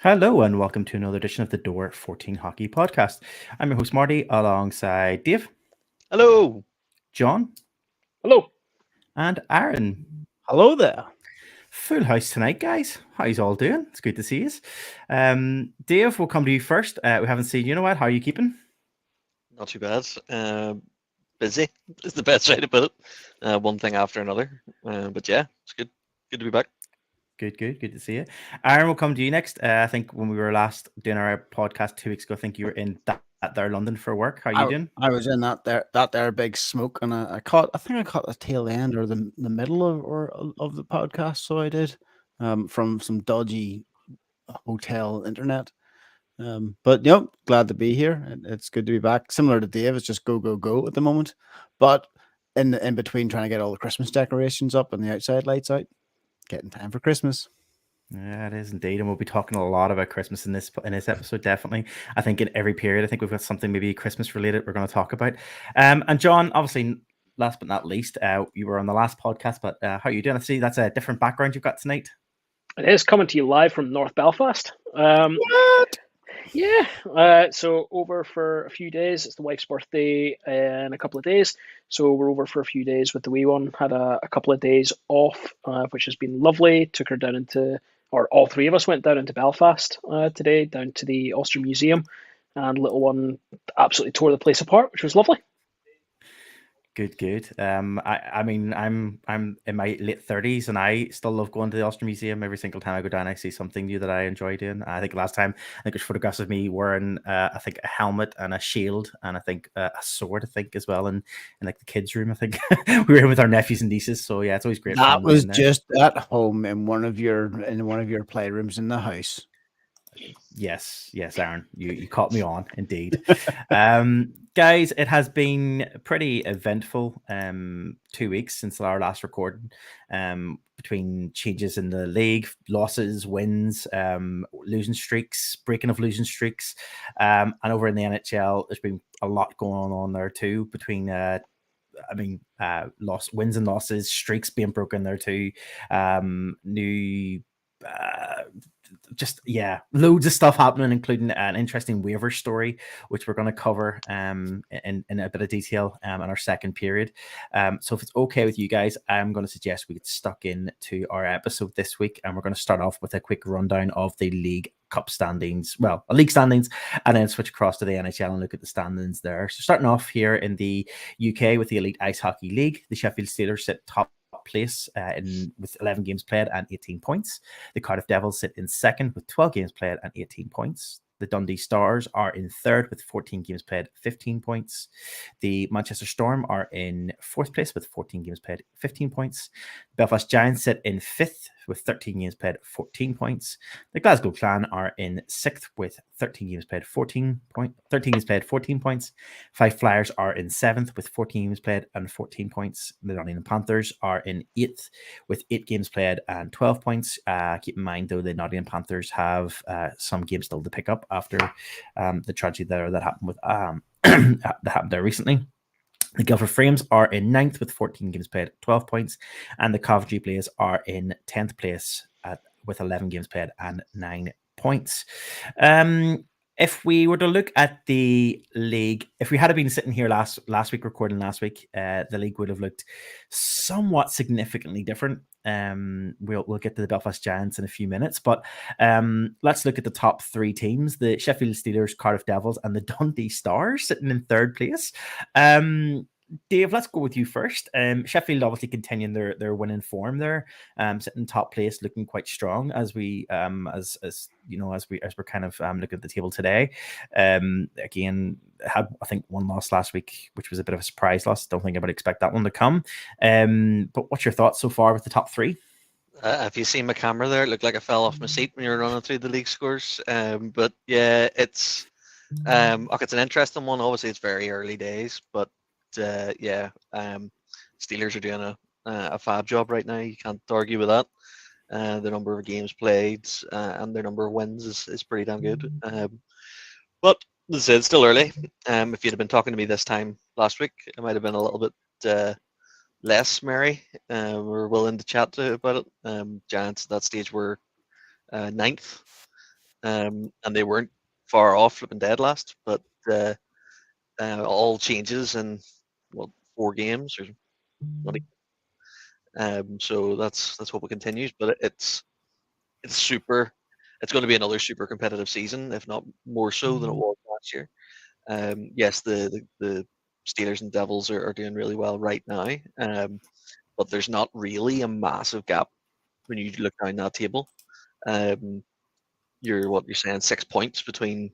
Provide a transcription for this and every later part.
Hello and welcome to another edition of the Door 14 Hockey Podcast. I'm your host Marty alongside Dave, Hello. John, Hello. and Aaron. Hello there. Full house tonight, guys. How's all doing? It's good to see you. Dave, we'll come to you first. We haven't seen you in a while. How are you keeping? Not too bad. Busy is the best way to put it. One thing after another. But yeah, it's good. Good to be back. Good to see you. Aaron, we'll come to you next. I think when we were last doing our podcast 2 weeks ago, I think you were in that there London for work. How are you doing? I was in that big smoke, and I think I caught the tail end or the middle of the podcast. So I did, from some dodgy hotel internet. But glad to be here. It's good to be back. Similar to Dave, it's just go at the moment. But in between, trying to get all the Christmas decorations up and the outside lights out, getting time for Christmas. Yeah, it is indeed, and we'll be talking a lot about Christmas in this episode. Definitely, I think in every period, I think we've got something maybe Christmas related we're going to talk about. And John, obviously, last but not least, you were on the last podcast, but how are you doing? I see that's a different background you've got tonight. It is coming to you live from North Belfast. What? Yeah. So over for a few days. It's the wife's birthday in a couple of days. So we're over for a few days with the wee one. Had a couple of days off, which has been lovely. Took her down or all three of us went down into Belfast today, down to the Ulster Museum. And little one absolutely tore the place apart, which was lovely. Good. I mean, I'm in my late 30s, and I still love going to the Ulster Museum. Every single time I go down, I see something new that I enjoy doing. I think last time, there's photographs of me wearing, I think, a helmet and a shield, and I think a sword, I think, as well, in like the kids' room. I think we were in with our nephews and nieces. So yeah, it's always great. That was just at home in one of your playrooms in the house. Yes, Aaron, you caught me on, indeed. Guys, it has been pretty eventful 2 weeks since our last recording, between changes in the league, losses, wins, losing streaks, breaking of losing streaks, and over in the NHL, there's been a lot going on there too, between wins and losses, streaks being broken there too, new loads of stuff happening, including an interesting waiver story, which we're going to cover in a bit of detail in our second period. So if it's okay with you guys, I'm going to suggest we get stuck into our episode this week, and we're going to start off with a quick rundown of the League Cup standings, league standings, and then switch across to the NHL and look at the standings there. So starting off here in the UK with the Elite Ice Hockey League, the Sheffield Steelers sit top place with 11 games played and 18 points. The Cardiff Devils sit in second with 12 games played and 18 points. The Dundee Stars are in third with 14 games played, 15 points. The Manchester Storm are in fourth place with 14 games played, 15 points. The Belfast Giants sit in fifth with 13 games played, 14 points. The Glasgow Clan are in sixth with 13 games played, 14 points. Five Flyers are in seventh with 14 games played and 14 points. The Nottingham Panthers are in eighth with 8 games played and 12 points. Keep in mind, though, the Nottingham Panthers have some games still to pick up after the tragedy there that happened with that happened there recently. The Guildford Frames are in ninth with 14 games played, 12 points, and the Coventry Blaze are in 10th place with 11 games played and 9 points. If we were to look at the league, if we had been sitting here last week, recording last week, the league would have looked somewhat significantly different. We'll get to the Belfast Giants in a few minutes, but let's look at the top 3 teams: the Sheffield Steelers, Cardiff Devils, and the Dundee Stars sitting in third place. Dave, let's go with you first. Sheffield obviously continuing their winning form there, sitting top place, looking quite strong as we we're kind of looking at the table today. Again, had I think one loss last week, which was a bit of a surprise loss. Don't think I would expect that one to come. But what's your thoughts so far with the top 3? Have you seen my camera there? It looked like I fell off my seat when you were running through the league scores. But yeah, it's it's an interesting one. Obviously, it's very early days, but Steelers are doing a fab job right now. You can't argue with that. The number of games played and their number of wins is pretty damn good. But as I said, it's still early. If you'd have been talking to me this time last week, I might have been a little bit less merry. We're willing to chat about it. Giants at that stage were ninth. and they weren't far off flipping dead last, but all changes in 4 games or not. So that's hope it continues, but it's super. It's going to be another super competitive season, if not more so than it was last year. Yes, the Steelers and Devils are doing really well right now, but there's not really a massive gap when you look down that table. You're saying 6 points between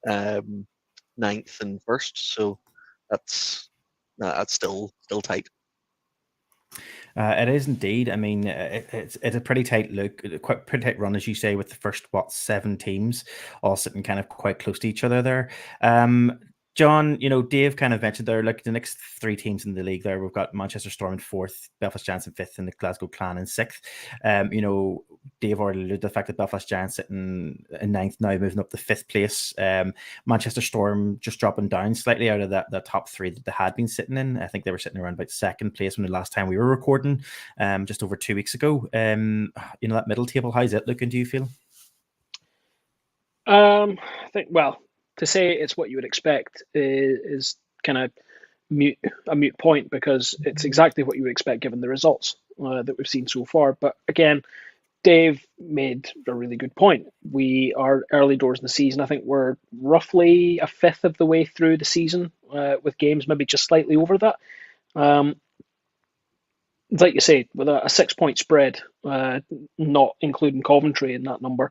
ninth and first, so that's still tight. It is indeed. I mean, it's a pretty tight look, quite pretty tight run, as you say, with the first 7 teams all sitting kind of quite close to each other there. John, Dave kind of mentioned there, like the next 3 teams in the league there, we've got Manchester Storm in 4th, Belfast Giants in 5th, and the Glasgow Clan in 6th. Dave already alluded to the fact that Belfast Giants sitting in 9th now, moving up to 5th place. Manchester Storm just dropping down slightly out of that top 3 that they had been sitting in. I think they were sitting around about 2nd place when the last time we were recording, just over 2 weeks ago. That middle table, how's it looking, do you feel? I think, to say it's what you would expect is kind of a mute point, because it's exactly what you would expect given the results that we've seen so far. But again, Dave made a really good point. We are early doors in the season. I think we're roughly a 5th of the way through the season, with games maybe just slightly over that. Like you say, with a 6-point spread, not including Coventry in that number,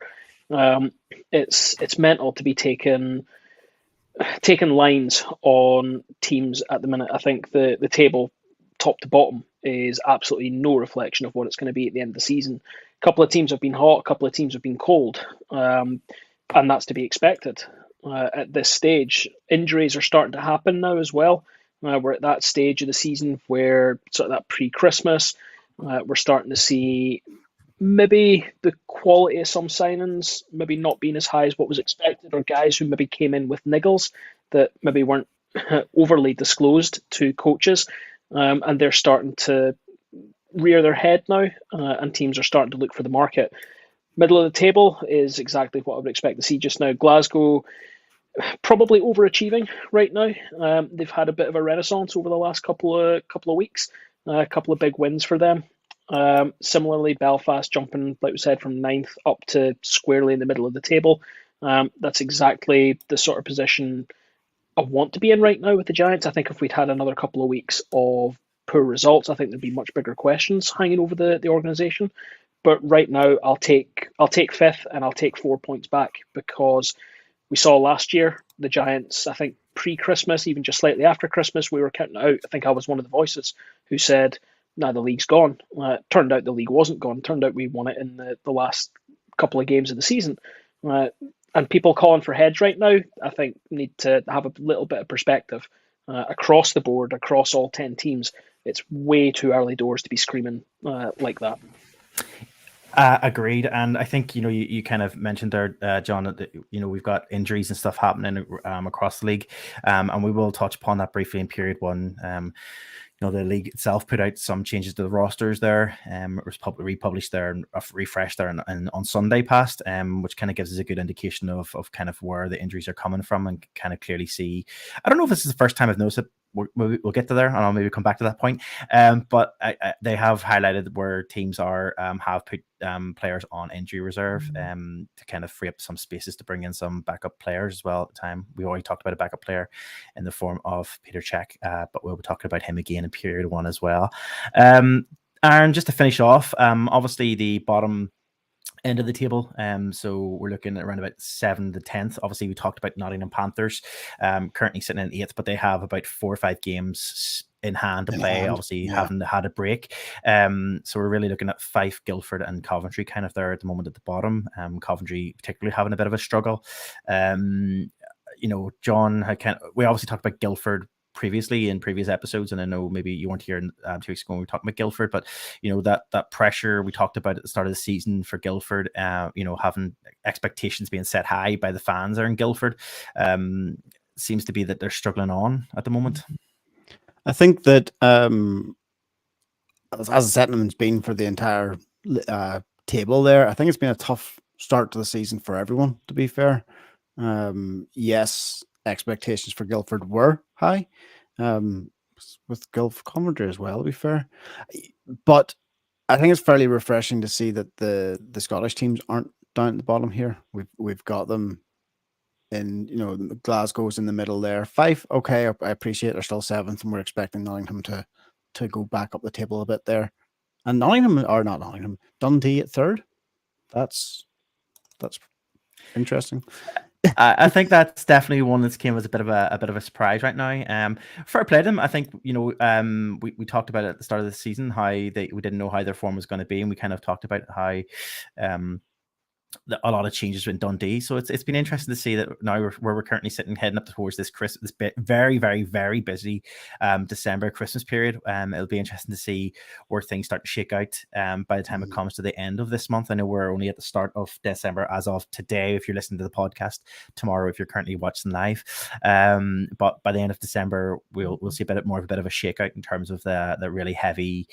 it's mental to be taking lines on teams at the minute. I think the table, top to bottom, is absolutely no reflection of what it's going to be at the end of the season. A couple of teams have been hot, a couple of teams have been cold, and that's to be expected at this stage. Injuries are starting to happen now as well. We're at that stage of the season where sort of that pre-Christmas, we're starting to see maybe the quality of some signings maybe not being as high as what was expected, or guys who maybe came in with niggles that maybe weren't overly disclosed to coaches, and they're starting to rear their head now, and teams are starting to look for the market. Middle of the table is exactly what I would expect to see just now. Glasgow probably overachieving right now. They've had a bit of a renaissance over the last couple of weeks, a couple of big wins for them. Similarly, Belfast jumping, like we said, from 9th up to squarely in the middle of the table. That's exactly the sort of position I want to be in right now with the Giants. I think if we'd had another couple of weeks of poor results, I think there'd be much bigger questions hanging over the organisation. But right now, I'll take 5th, and I'll take 4 points back, because we saw last year the Giants, I think pre-Christmas, even just slightly after Christmas, we were counting out. I think I was one of the voices who said, "No, the league's gone." Turned out the league wasn't gone. Turned out we won it in the last couple of games of the season. And people calling for heads right now, I think, need to have a little bit of perspective across the board, across all 10 teams. It's way too early doors to be screaming like that. Agreed, and I think you kind of mentioned there, John, that we've got injuries and stuff happening across the league, and we will touch upon that briefly in period 1. The league itself put out some changes to the rosters there. It was republished there and refreshed there and on Sunday past, which kind of gives us a good indication of kind of where the injuries are coming from, and kind of clearly see. I don't know if this is the first time I've noticed it. We'll get to there, and I'll maybe come back to that point. But they have highlighted where teams have put players on injury reserve to kind of free up some spaces to bring in some backup players as well. At the time, we already talked about a backup player in the form of Peter Cech, but we'll be talking about him again in period 1 as well. And just to finish off, obviously the bottom end of the table, so we're looking at around about 7th to 10th. Obviously, we talked about Nottingham Panthers, currently sitting in 8th, but they have about 4 or 5 games in hand to play. Obviously, haven't had a break, so we're really looking at Fife, Guildford, and Coventry kind of there at the moment at the bottom. Coventry particularly having a bit of a struggle. John, we obviously talked about Guildford previously in previous episodes, and I know maybe you weren't here 2 weeks ago when we talked about Guildford, but that pressure we talked about at the start of the season for Guildford, having expectations being set high by the fans there in Guildford, seems to be that they're struggling on at the moment. I think that as the sentiment's been for the entire table there, I think it's been a tough start to the season for everyone, to be fair. Yes, expectations for Guildford were high, with Guildford Coventry as well, to be fair. But I think it's fairly refreshing to see that the Scottish teams aren't down at the bottom here. We've got them in, Glasgow's in the middle there. Fife, okay, I appreciate they're still 7th, and we're expecting Nottingham to go back up the table a bit there. And Dundee at 3rd. That's interesting. I think that's definitely one that's came as a bit of a surprise right now. Fair play to them. I think we talked about it at the start of the season how we didn't know how their form was going to be, and we kind of talked about how a lot of changes in Dundee. So it's been interesting to see that now where we're currently sitting, heading up towards this very, very, very busy December Christmas period. It'll be interesting to see where things start to shake out by the time it comes to the end of this month. I know we're only at the start of December as of today, if you're listening to the podcast, tomorrow if you're currently watching live. But by the end of December, we'll see a bit more of a shakeout in terms of the really heavy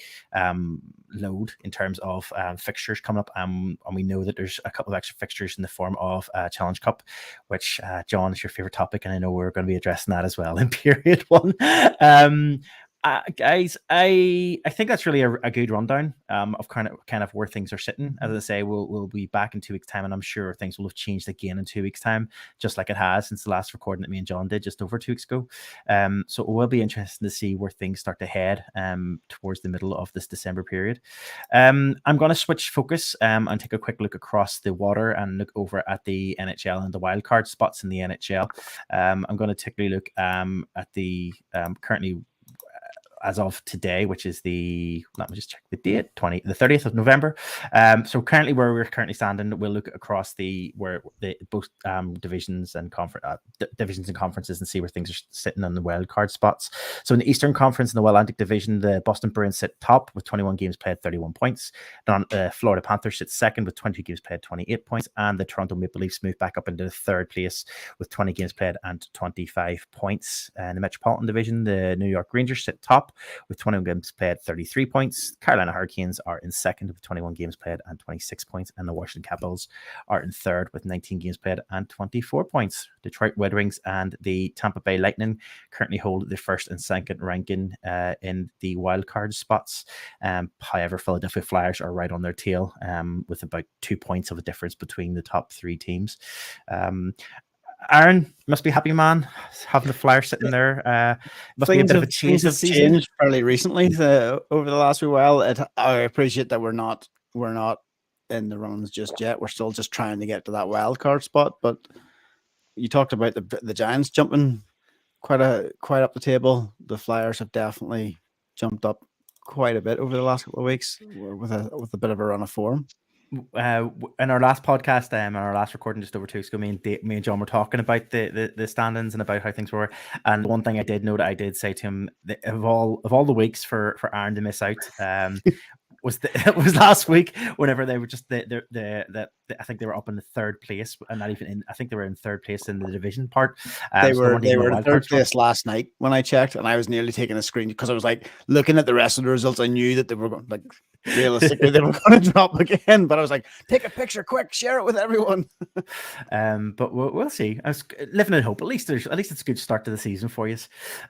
load in terms of fixtures coming up. And we know that there's a couple of extra fixtures in the form of Challenge Cup, which John is your favorite topic, and I know we're going to be addressing that as well in period 1. Guys, I think that's really a good rundown of kind of where things are sitting. As I say, we'll be back in 2 weeks' time, and I'm sure things will have changed again in 2 weeks' time, just like it has since the last recording that me and John did just over 2 weeks ago. So it will be interesting to see where things start to head towards the middle of this December period. I'm going to switch focus and take a quick look across the water and look over at the NHL and the wildcard spots in the NHL. I'm going to take a look at the currently, as of today, which is let me just check the date, the 30th of November. So currently where we're currently standing, we'll look across both divisions and divisions and conferences and see where things are sitting on the wild card spots. So in the Eastern Conference, in the Atlantic Division, the Boston Bruins sit top with 21 games played, 31 points. Then Florida Panthers sit second with 22 games played, 28 points. And the Toronto Maple Leafs move back up into the 3rd place with 20 games played and 25 points. In the Metropolitan Division, the New York Rangers sit top with 21 games played, 33 points. Carolina Hurricanes are in 2nd with 21 games played and 26 points. And the Washington Capitals are in 3rd with 19 games played and 24 points. Detroit Red Wings and the Tampa Bay Lightning currently hold the 1st and 2nd ranking in the wildcard spots. However, Philadelphia Flyers are right on their tail with about 2 points of a difference between the top 3 teams. Aaron, must be happy, man, having the Flyers sitting there. Must be a bit of a change this season. Changed fairly recently over the last while. I appreciate that we're not in the runs just yet. We're still just trying to get to that wild card spot. But you talked about the Giants jumping quite up the table. The Flyers have definitely jumped up quite a bit over the last couple of weeks with a bit of a run of form. In our last podcast, and our last recording just over 2 weeks ago, me and John were talking about the standings and about how things were. And one thing I did note, I did say to him that of all the weeks for Aaron to miss out, was last week whenever they were just I think they were up in the 3rd place, and not even in. I think they were in 3rd place in the division part. They were in 3rd place last night when I checked, and I was nearly taking a screen because I was like looking at the rest of the results. I knew that they were going, like, realistically they were going to drop again, but I was like, take a picture quick, share it with everyone. But we'll see. I was living in hope. At least it's a good start to the season for you.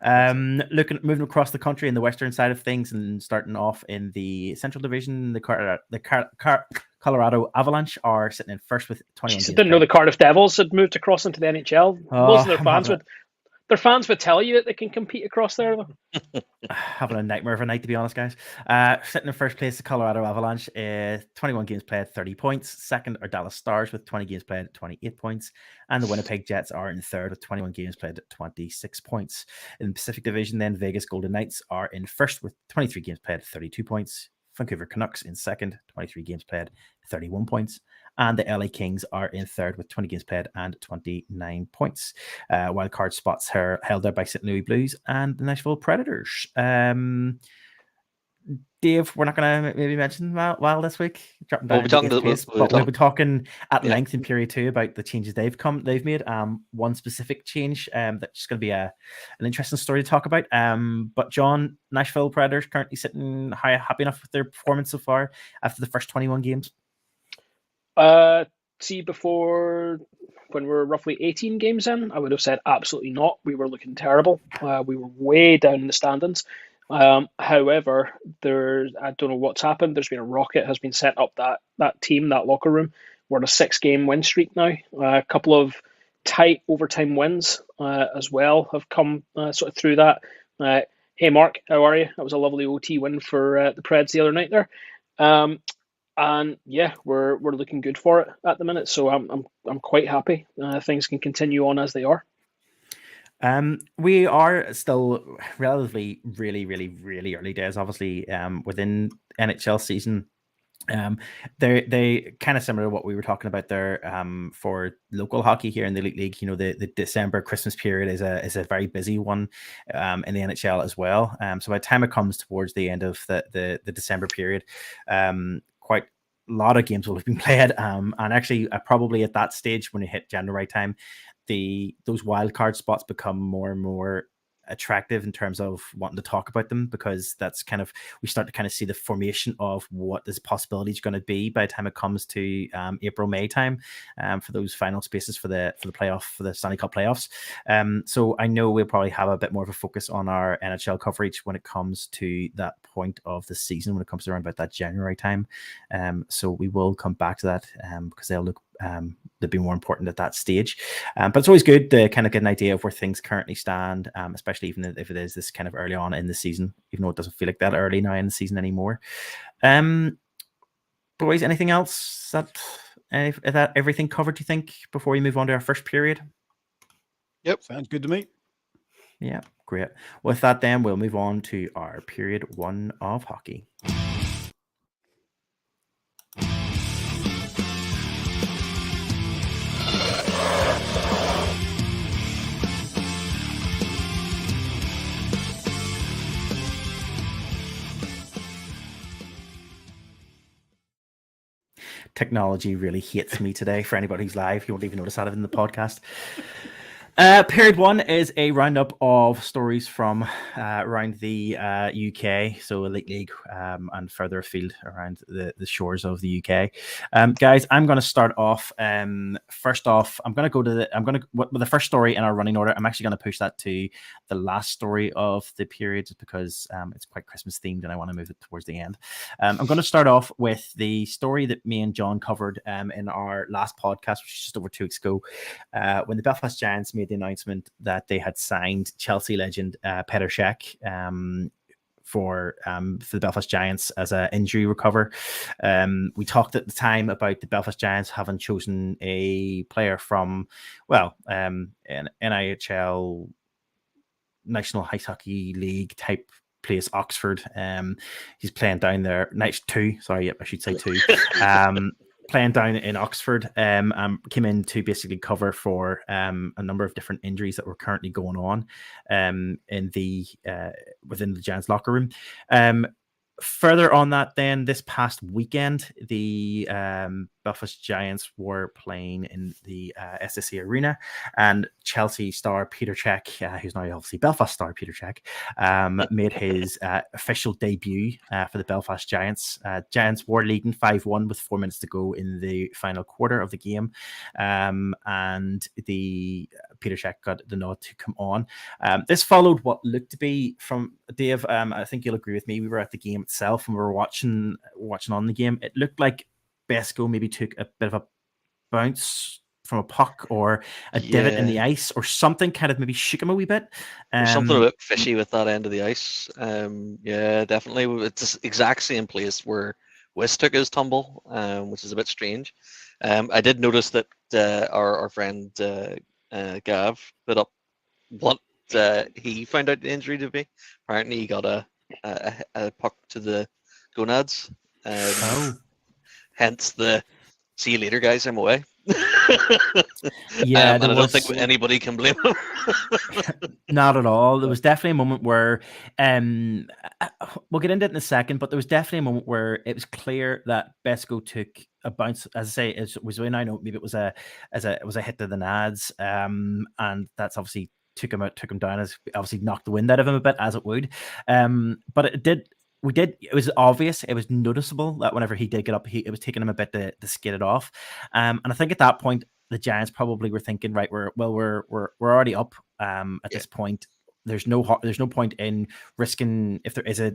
Moving across the country in the western side of things, and starting off in the Central Division, the Colorado Avalanche are sitting in 1st with 21 games. Didn't know the Cardiff Devils had moved across into the NHL. Most of their fans would tell you that they can compete across there. Having a nightmare of a night, to be honest, guys. Sitting in 1st place, the Colorado Avalanche, 21 games played, 30 points. 2nd are Dallas Stars with 20 games played, 28 points. And the Winnipeg Jets are in 3rd with 21 games played, 26 points. In the Pacific Division, then, Vegas Golden Knights are in 1st with 23 games played, 32 points. Vancouver Canucks in 2nd, 23 games played, 31 points. And the LA Kings are in 3rd with 20 games played and 29 points. Wildcard spots are held out by St. Louis Blues and the Nashville Predators. Dave, we're not going to maybe mention Wild this week. We'll be talking at length in period 2 about the changes they've made. One specific change that's going to be an interesting story to talk about. But John, Nashville Predators currently sitting happy enough with their performance so far after the first 21 games. see before when we were roughly 18 games in, I would have said absolutely not. We were looking terrible. We were way down in the standings. However, I don't know what's happened. There's been a rocket has been set up that team, that locker room. We're on a 6-game win streak now. A couple of tight overtime wins as well have come sort of through that. Hey Mark, how are you? That was a lovely OT win for the Preds the other night there. And yeah, we're looking good for it at the minute. So I'm quite happy. Things can continue on as they are. We are still relatively really early days, obviously, within NHL season. They kind of similar to what we were talking about there for local hockey here in the Elite League. You know, the December Christmas period is a very busy one in the NHL as well. So by the time it comes towards the end of the December period, quite a lot of games will have been played. And actually, probably at that stage when you hit January time, those wild card spots become more and more attractive in terms of wanting to talk about them, because that's kind of, we start to kind of see the formation of what this possibility is going to be by the time it comes to April, May time for those final spaces for the playoff, for the Stanley Cup playoffs. So I know we'll probably have a bit more of a focus on our NHL coverage when it comes to that point of the season, when it comes to around about that January time. So we will come back to that because they'll look they'd be more important at that stage. But it's always good to kind of get an idea of where things currently stand, especially even if it is this kind of early on in the season, even though it doesn't feel like that early now in the season anymore. Boys, anything else is that everything covered, do you think, before we move on to our first period? Yep, sounds good to me. Yeah, great. With that, then we'll move on to our period 1 of hockey. Technology really hates me today. For anybody who's live, you won't even notice that in the podcast. Period 1 is a roundup of stories from around the UK, so Elite League and further afield around the shores of the UK. Guys, I'm going to start off. First off, I'm going to go to with the first story in our running order. I'm actually going to push that to the last story of the period, just because it's quite Christmas themed and I want to move it towards the end. I'm going to start off with the story that me and John covered in our last podcast, which is just over 2 weeks ago, when the Belfast Giants made the announcement that they had signed Chelsea legend Petr Cech for the Belfast Giants as an injury recover. We talked at the time about the Belfast Giants having chosen a player from, an NIHL, National Ice Hockey League type place, Oxford. He's playing down there. Night 2, sorry, yep, I should say 2. Playing down in Oxford, came in to basically cover for a number of different injuries that were currently going on in the within the Giants locker room. Further on that, then, this past weekend, the Belfast Giants were playing in the SSE Arena, and Chelsea star Petr Cech, who's now obviously Belfast star Petr Cech, made his official debut for the Belfast Giants. Giants were leading 5-1 with 4 minutes to go in the final quarter of the game, and the Petr Cech got the nod to come on. This followed what looked to be, from Dave, I think you'll agree with me, we were at the game itself and we were watching on the game. It looked like Besco maybe took a bit of a bounce from a puck or a divot in the ice or something, kind of maybe shook him a wee bit. There's something a bit fishy with that end of the ice. Yeah, definitely. It's the exact same place where West took his tumble, which is a bit strange. I did notice that our friend Gav put up what he found out the injury to be. Apparently he got a puck to the gonads. Hence the see you later, guys, I'm away. Yeah, and I don't think anybody can blame him. Not at all. There was definitely a moment where we'll get into it in a second, but there was definitely a moment where it was clear that Besco took a bounce. As I say, it was when I know maybe it was a hit to the nads, and that's obviously took him down, as obviously knocked the wind out of him a bit, as it would. But it did we did. It was obvious. It was noticeable that whenever he did get up, it was taking him a bit to skid it off. And I think at that point, the Giants probably were thinking, right, we're already up. At this point, there's no point in risking if there is a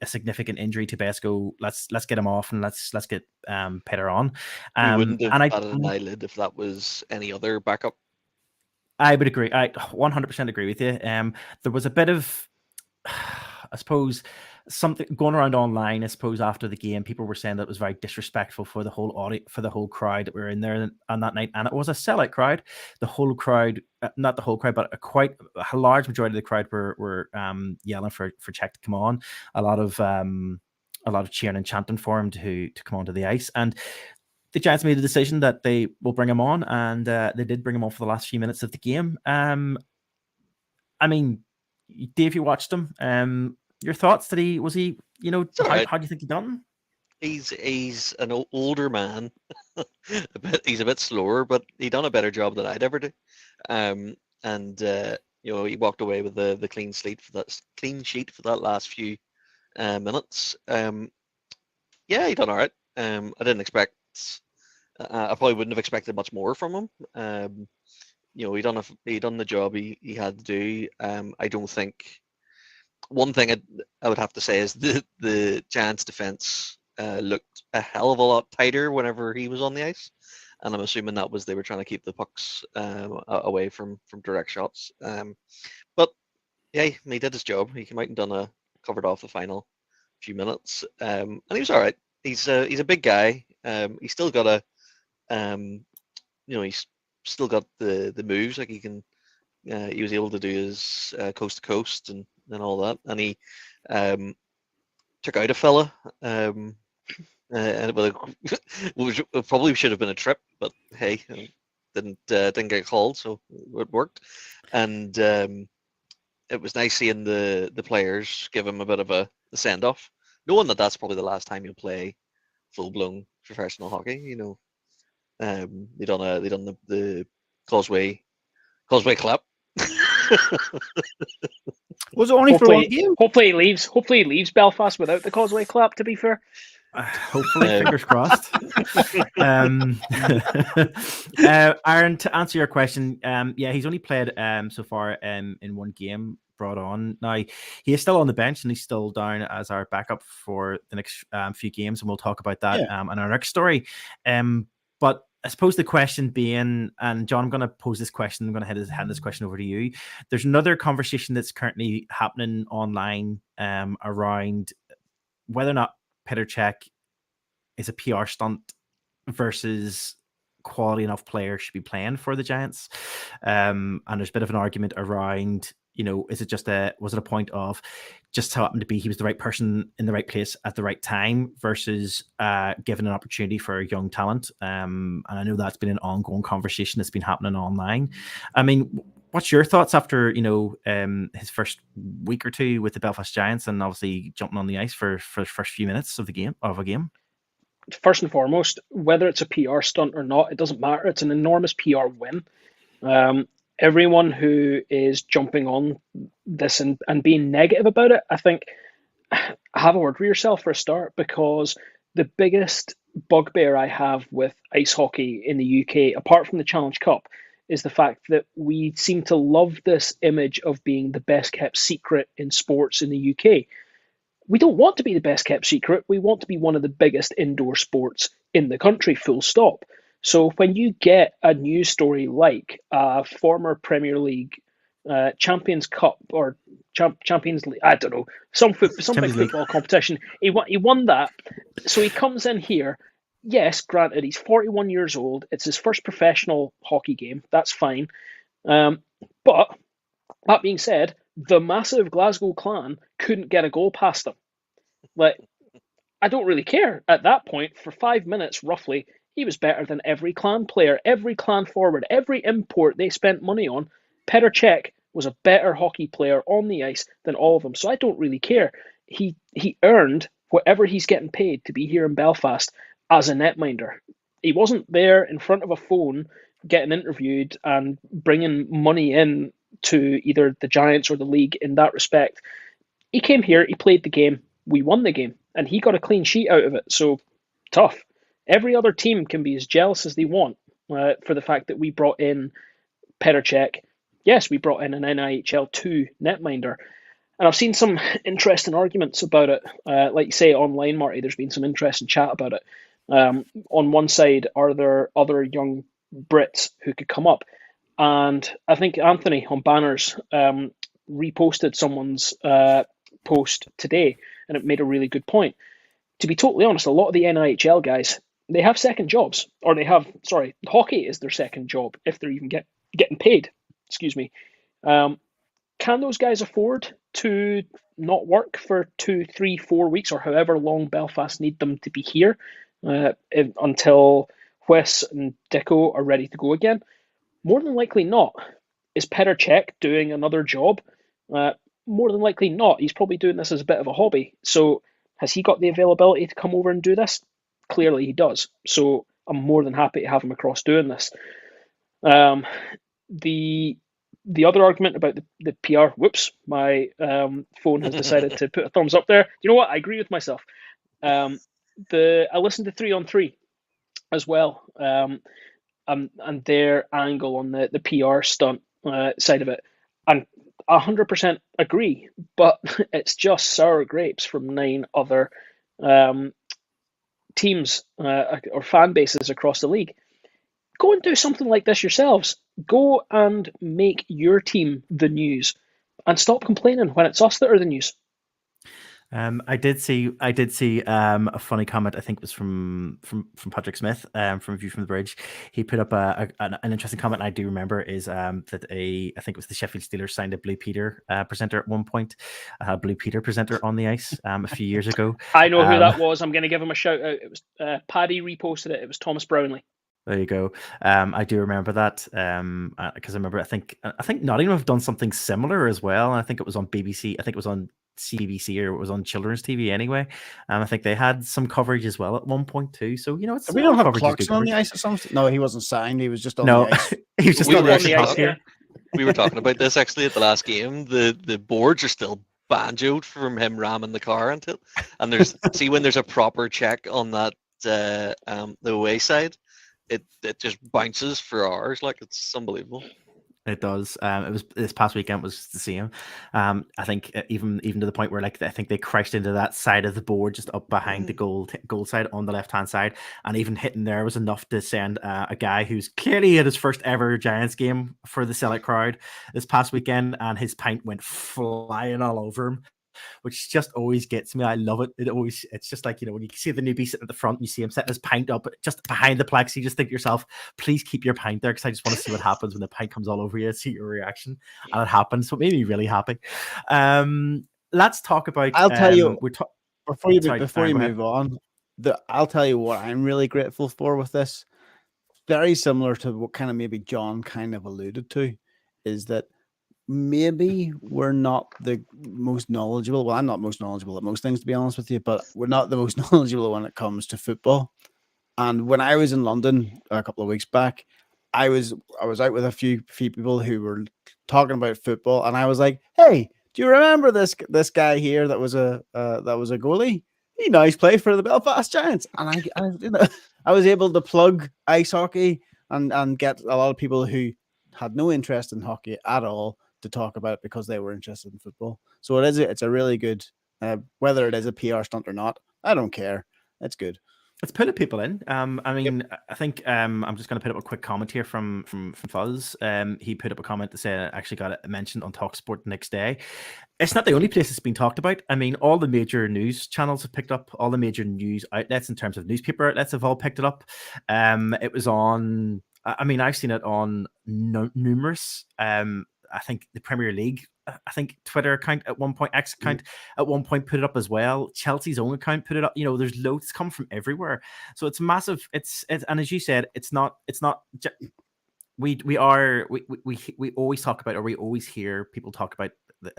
significant injury to Besco. Let's get him off and let's get Peter on. We wouldn't have and batted an eyelid if that was any other backup. I would agree. I 100% agree with you. There was a bit of, I suppose, something going around online. I suppose after the game, people were saying that it was very disrespectful for the whole audience, for the whole crowd that were in there on that night, and it was a sellout crowd. The whole crowd, not the whole crowd, but a large majority of the crowd were yelling for Czech to come on. A lot of cheering and chanting for him to come onto the ice, and the Giants made a decision that they will bring him on, and they did bring him on for the last few minutes of the game. I mean, Dave, you watched him. Your thoughts? How do you think he done? He's an older man. He's a bit slower, but he done a better job than I'd ever do. He walked away with the clean sheet for that last few minutes. He done all right. I didn't expect. I probably wouldn't have expected much more from him. He done the job he had to do. I don't think. One thing I would have to say is the Giants' defense looked a hell of a lot tighter whenever he was on the ice, and I'm assuming that was they were trying to keep the pucks away from direct shots. But yeah, he did his job. He came out and covered off the final few minutes, and he was all right. He's a big guy. He's still got he's still got the moves. Like he was able to do his coast to coast and all that, and he took out a fella, and it probably should have been a trip, but hey, didn't get called, so it worked, and it was nice seeing the players give him a bit of a send off, knowing that that's probably the last time you'll play full blown professional hockey. They done the Causeway clap. Was it only for one game? Hopefully he leaves Belfast without the Causeway clap, to be fair. Hopefully, fingers crossed. Aaron, to answer your question, he's only played so far in one game brought on. Now, he is still on the bench and he's still down as our backup for the next few games, and we'll talk about that in our next story. But I suppose the question being, and John, I'm going to pose this question. I'm going to hand this question over to you. There's another conversation that's currently happening online around whether or not Petr Cech is a PR stunt versus quality enough players should be playing for the Giants. And there's a bit of an argument around, was it a point of just happened to be he was the right person in the right place at the right time versus given an opportunity for a young talent. And I know that's been an ongoing conversation that's been happening online. I mean, what's your thoughts after his first week or two with the Belfast Giants and obviously jumping on the ice for the first few minutes of a game? First and foremost, whether it's a PR stunt or not, it doesn't matter. It's an enormous PR win. Everyone who is jumping on this and being negative about it, I think, have a word for yourself for a start, because the biggest bugbear I have with ice hockey in the UK, apart from the Challenge Cup, is the fact that we seem to love this image of being the best kept secret in sports in the UK. We don't want to be the best kept secret. We want to be one of the biggest indoor sports in the country, full stop. So when you get a news story like a former Premier League Champions Cup or Champions League, I don't know, some big football competition, he won that. So he comes in here. Yes, granted, he's 41 years old. It's his first professional hockey game. That's fine. But that being said, the massive Glasgow Clan couldn't get a goal past him. Like, I don't really care. At that point, for 5 minutes, roughly, he was better than every Clan player, every Clan forward, every import they spent money on. Petr Cech was a better hockey player on the ice than all of them. So I don't really care. He earned whatever he's getting paid to be here in Belfast as a netminder. He wasn't there in front of a phone getting interviewed and bringing money in to either the Giants or the league in that respect. He came here, he played the game. we won the game, and he got a clean sheet out of it. So tough. Every other team can be as jealous as they want for the fact that we brought in Petr Cech. Yes, we brought in an NIHL 2 netminder. And I've seen some interesting arguments about it. Like you say, online, Marty, there's been some interesting chat about it. On one side, are there other young Brits who could come up? And I think Anthony on Banners reposted someone's post today, and it made a really good point. To be totally honest, a lot of the NIHL guys, they have second jobs, or hockey is their second job if they're even getting paid. Excuse me. Can those guys afford to not work for 2, 3, 4 weeks, or however long Belfast need them to be here until Wes and Dicko are ready to go again? More than likely not. Is Petr Cech doing another job? More than likely not. He's probably doing this as a bit of a hobby. So has he got the availability to come over and do this? Clearly he does. So I'm more than happy to have him across doing this. The other argument about the PR, whoops, my phone has decided to put a thumbs up there. You know what? I agree with myself. I listened to 3 on 3 as well, and their angle on the PR stunt side of it. And 100% agree, but it's just sour grapes from 9 other teams or fan bases across the league. Go and do something like this yourselves. Go and make your team the news, and stop complaining when it's us that are the news. I did see a funny comment. I think it was from Patrick Smith from View from the Bridge. He put up an interesting comment. I do remember is that I think it was the Sheffield Steelers signed a Blue Peter presenter at one point. Blue Peter presenter on the ice a few years ago. I know who that was. I'm going to give him a shout out. It was Paddy reposted it. It was Thomas Brownlee. There you go. I do remember that because I remember I think Nottingham have done something similar as well. And I think it was on BBC. I think it was on CBBC, or it was on children's TV anyway. I think they had some coverage as well at one point too. So it's we don't have Clarkson on the ice or something. No, he wasn't signed. He was just on the ice. He was just on the ice here. We were talking about this actually at the last game. The boards are still banjoed from him ramming the car into it. And when there's a proper check on that the away side, it just bounces for hours. Like, it's unbelievable. It does. It was this past weekend was the same. I think even to the point where I think they crashed into that side of the board just up behind the goal side on the left hand side, and even hitting there was enough to send a guy who's clearly at his first ever Giants game for the Celtic crowd this past weekend, and his pint went flying all over him, which just always gets me. I love it. It's just like, when you see the newbie sitting at the front and you see him setting his pint up just behind the plex, you just think to yourself, please keep your pint there, because I just want to see what happens when the pint comes all over you, see your reaction. And it happens. So it made me really happy. Let's talk about... I'll tell you, before you move on, I'll tell you what I'm really grateful for with this. Very similar to what kind of maybe John kind of alluded to, is that maybe we're not the most knowledgeable. Well, I'm not most knowledgeable at most things, to be honest with you, but we're not the most knowledgeable when it comes to football. And when I was in London a couple of weeks back, I was out with a few people who were talking about football, and I was like, "Hey, do you remember this guy here that was a goalie? He now plays for the Belfast Giants." And I was able to plug ice hockey and get a lot of people who had no interest in hockey at all to talk about it because they were interested in football. So it's a really good, whether it is a PR stunt or not, I don't care. It's good. It's putting people in. I think I'm just going to put up a quick comment here from Fuzz. He put up a comment to say I actually got it mentioned on TalkSport the next day. It's not the only place it's been talked about. I mean, all the major news channels have picked up. All the major news outlets in terms of newspaper outlets have all picked it up. It was on... I've seen it on numerous... I think the Premier League, I think Twitter account at one point, X account at one point put it up as well. Chelsea's own account put it up. There's loads come from everywhere. So it's massive. It's and as you said, it's not. We always talk about, or we always hear people talk about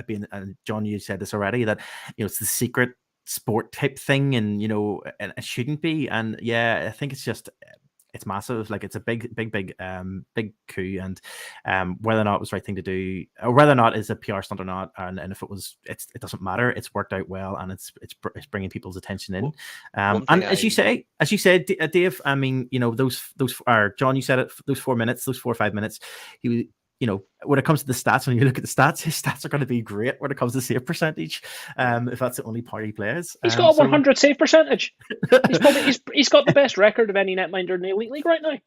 being. And John, you said this already, that it's the secret sport type thing, and and it shouldn't be. And yeah, I think it's just. it's massive. Like it's a big coup, and whether or not it was the right thing to do, or whether or not it's a PR stunt or not, and if it was, it doesn't matter. It's worked out well, and it's bringing people's attention in. One And thing as you said, Dave. I mean, you know, those are John. You said it. Those 4 minutes, those 4 or 5 minutes. He, you know, when it comes to the stats, when you look at the stats, his stats are going to be great when it comes to save percentage. If that's the only part he plays, he's got a 100 save percentage. He's got the best record of any netminder in the Elite League right now.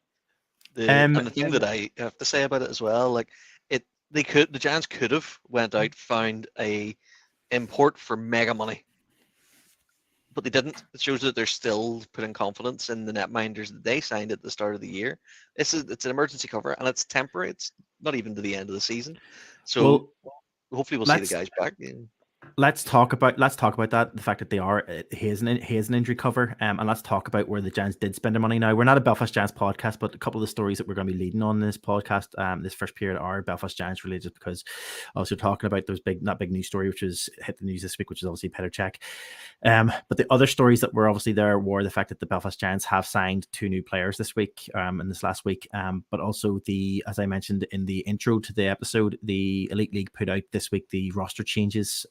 And the thing that I have to say about it as well, like the Giants could have went out, found a import for mega money, but they didn't. It shows that they're still putting confidence in the netminders that they signed at the start of the year. It's an emergency cover, and it's temporary. It's not even to the end of the season. So hopefully we'll see the guys back. Yeah. Let's talk about that. The fact that they are he is an injury cover, and let's talk about where the Giants did spend their money. Now, we're not a Belfast Giants podcast, but a couple of the stories that we're going to be leading on in this podcast, this first period, are Belfast Giants related, because also talking about those big news story which was hit the news this week, which is obviously Petr Cech. But the other stories that were obviously there were the fact that the Belfast Giants have signed 2 new players this week, in this last week, but also as I mentioned in the intro to the episode, the Elite League put out this week the roster changes.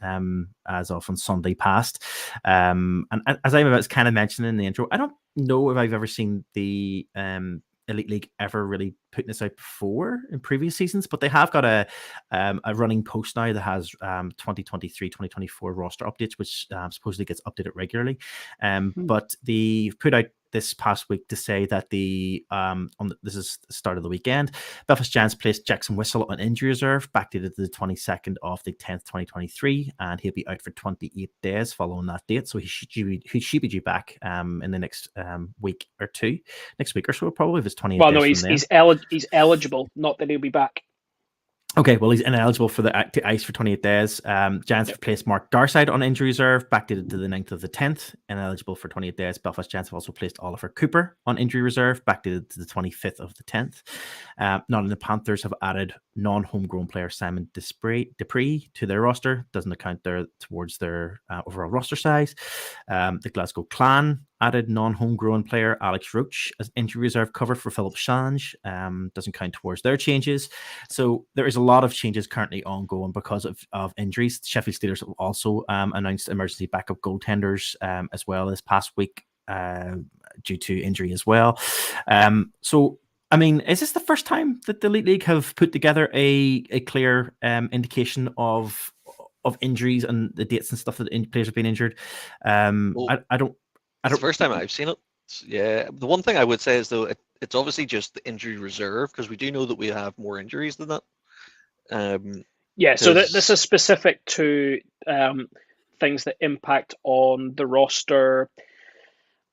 As of on Sunday past. And as I was kind of mentioning in the intro, I don't know if I've ever seen the Elite League ever really putting this out before in previous seasons, but they have got a running post now that has 2023-2024 roster updates, which supposedly gets updated regularly. But they put out this past week to say that this is the start of the weekend, Belfast Giants placed Jackson Whistle on injury reserve, backdated to the 22nd of the 10th, 2023, and he'll be out for 28 days following that date. So he should be due back in the next week or two, next week or so, probably, if it's 28 days. Well, no, he's eligible, not that he'll be back. Okay, well, he's ineligible for the ice for 28 days. Giants replaced Mark Garside on injury reserve, backdated to the 9th of the 10th, ineligible for 28 days. Belfast Giants have also placed Oliver Cooper on injury reserve, backdated to the 25th of the 10th. Nottingham Panthers have added non-homegrown player Simon Dupree to their roster. Doesn't account there towards their overall roster size. The Glasgow Clan added non-homegrown player Alex Roach as injury reserve cover for Philip Shange. Doesn't count towards their changes. So there is a lot of changes currently ongoing because of injuries. Sheffield Steelers have also announced emergency backup goaltenders as well this past week due to injury as well. So, I mean, is this the first time that the Elite League have put together a clear indication of injuries and the dates and stuff that players have been injured? It's the first time I've seen it. Yeah, the one thing I would say is, though, it's obviously just the injury reserve, because we do know that we have more injuries than that. So this is specific to things that impact on the roster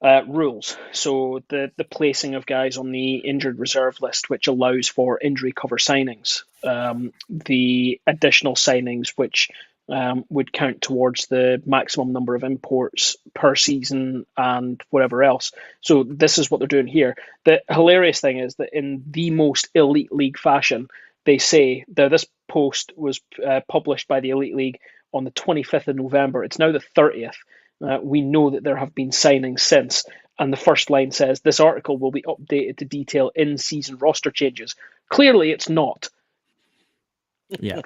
rules. So the placing of guys on the injured reserve list, which allows for injury cover signings, the additional signings, which would count towards the maximum number of imports per season and whatever else. So this is what they're doing here. The hilarious thing is that in the most Elite League fashion, they say that this post was published by the Elite League on the 25th of November. It's now the 30th. We know that there have been signings since. And the first line says, this article will be updated to detail in-season roster changes. Clearly, it's not. Yeah,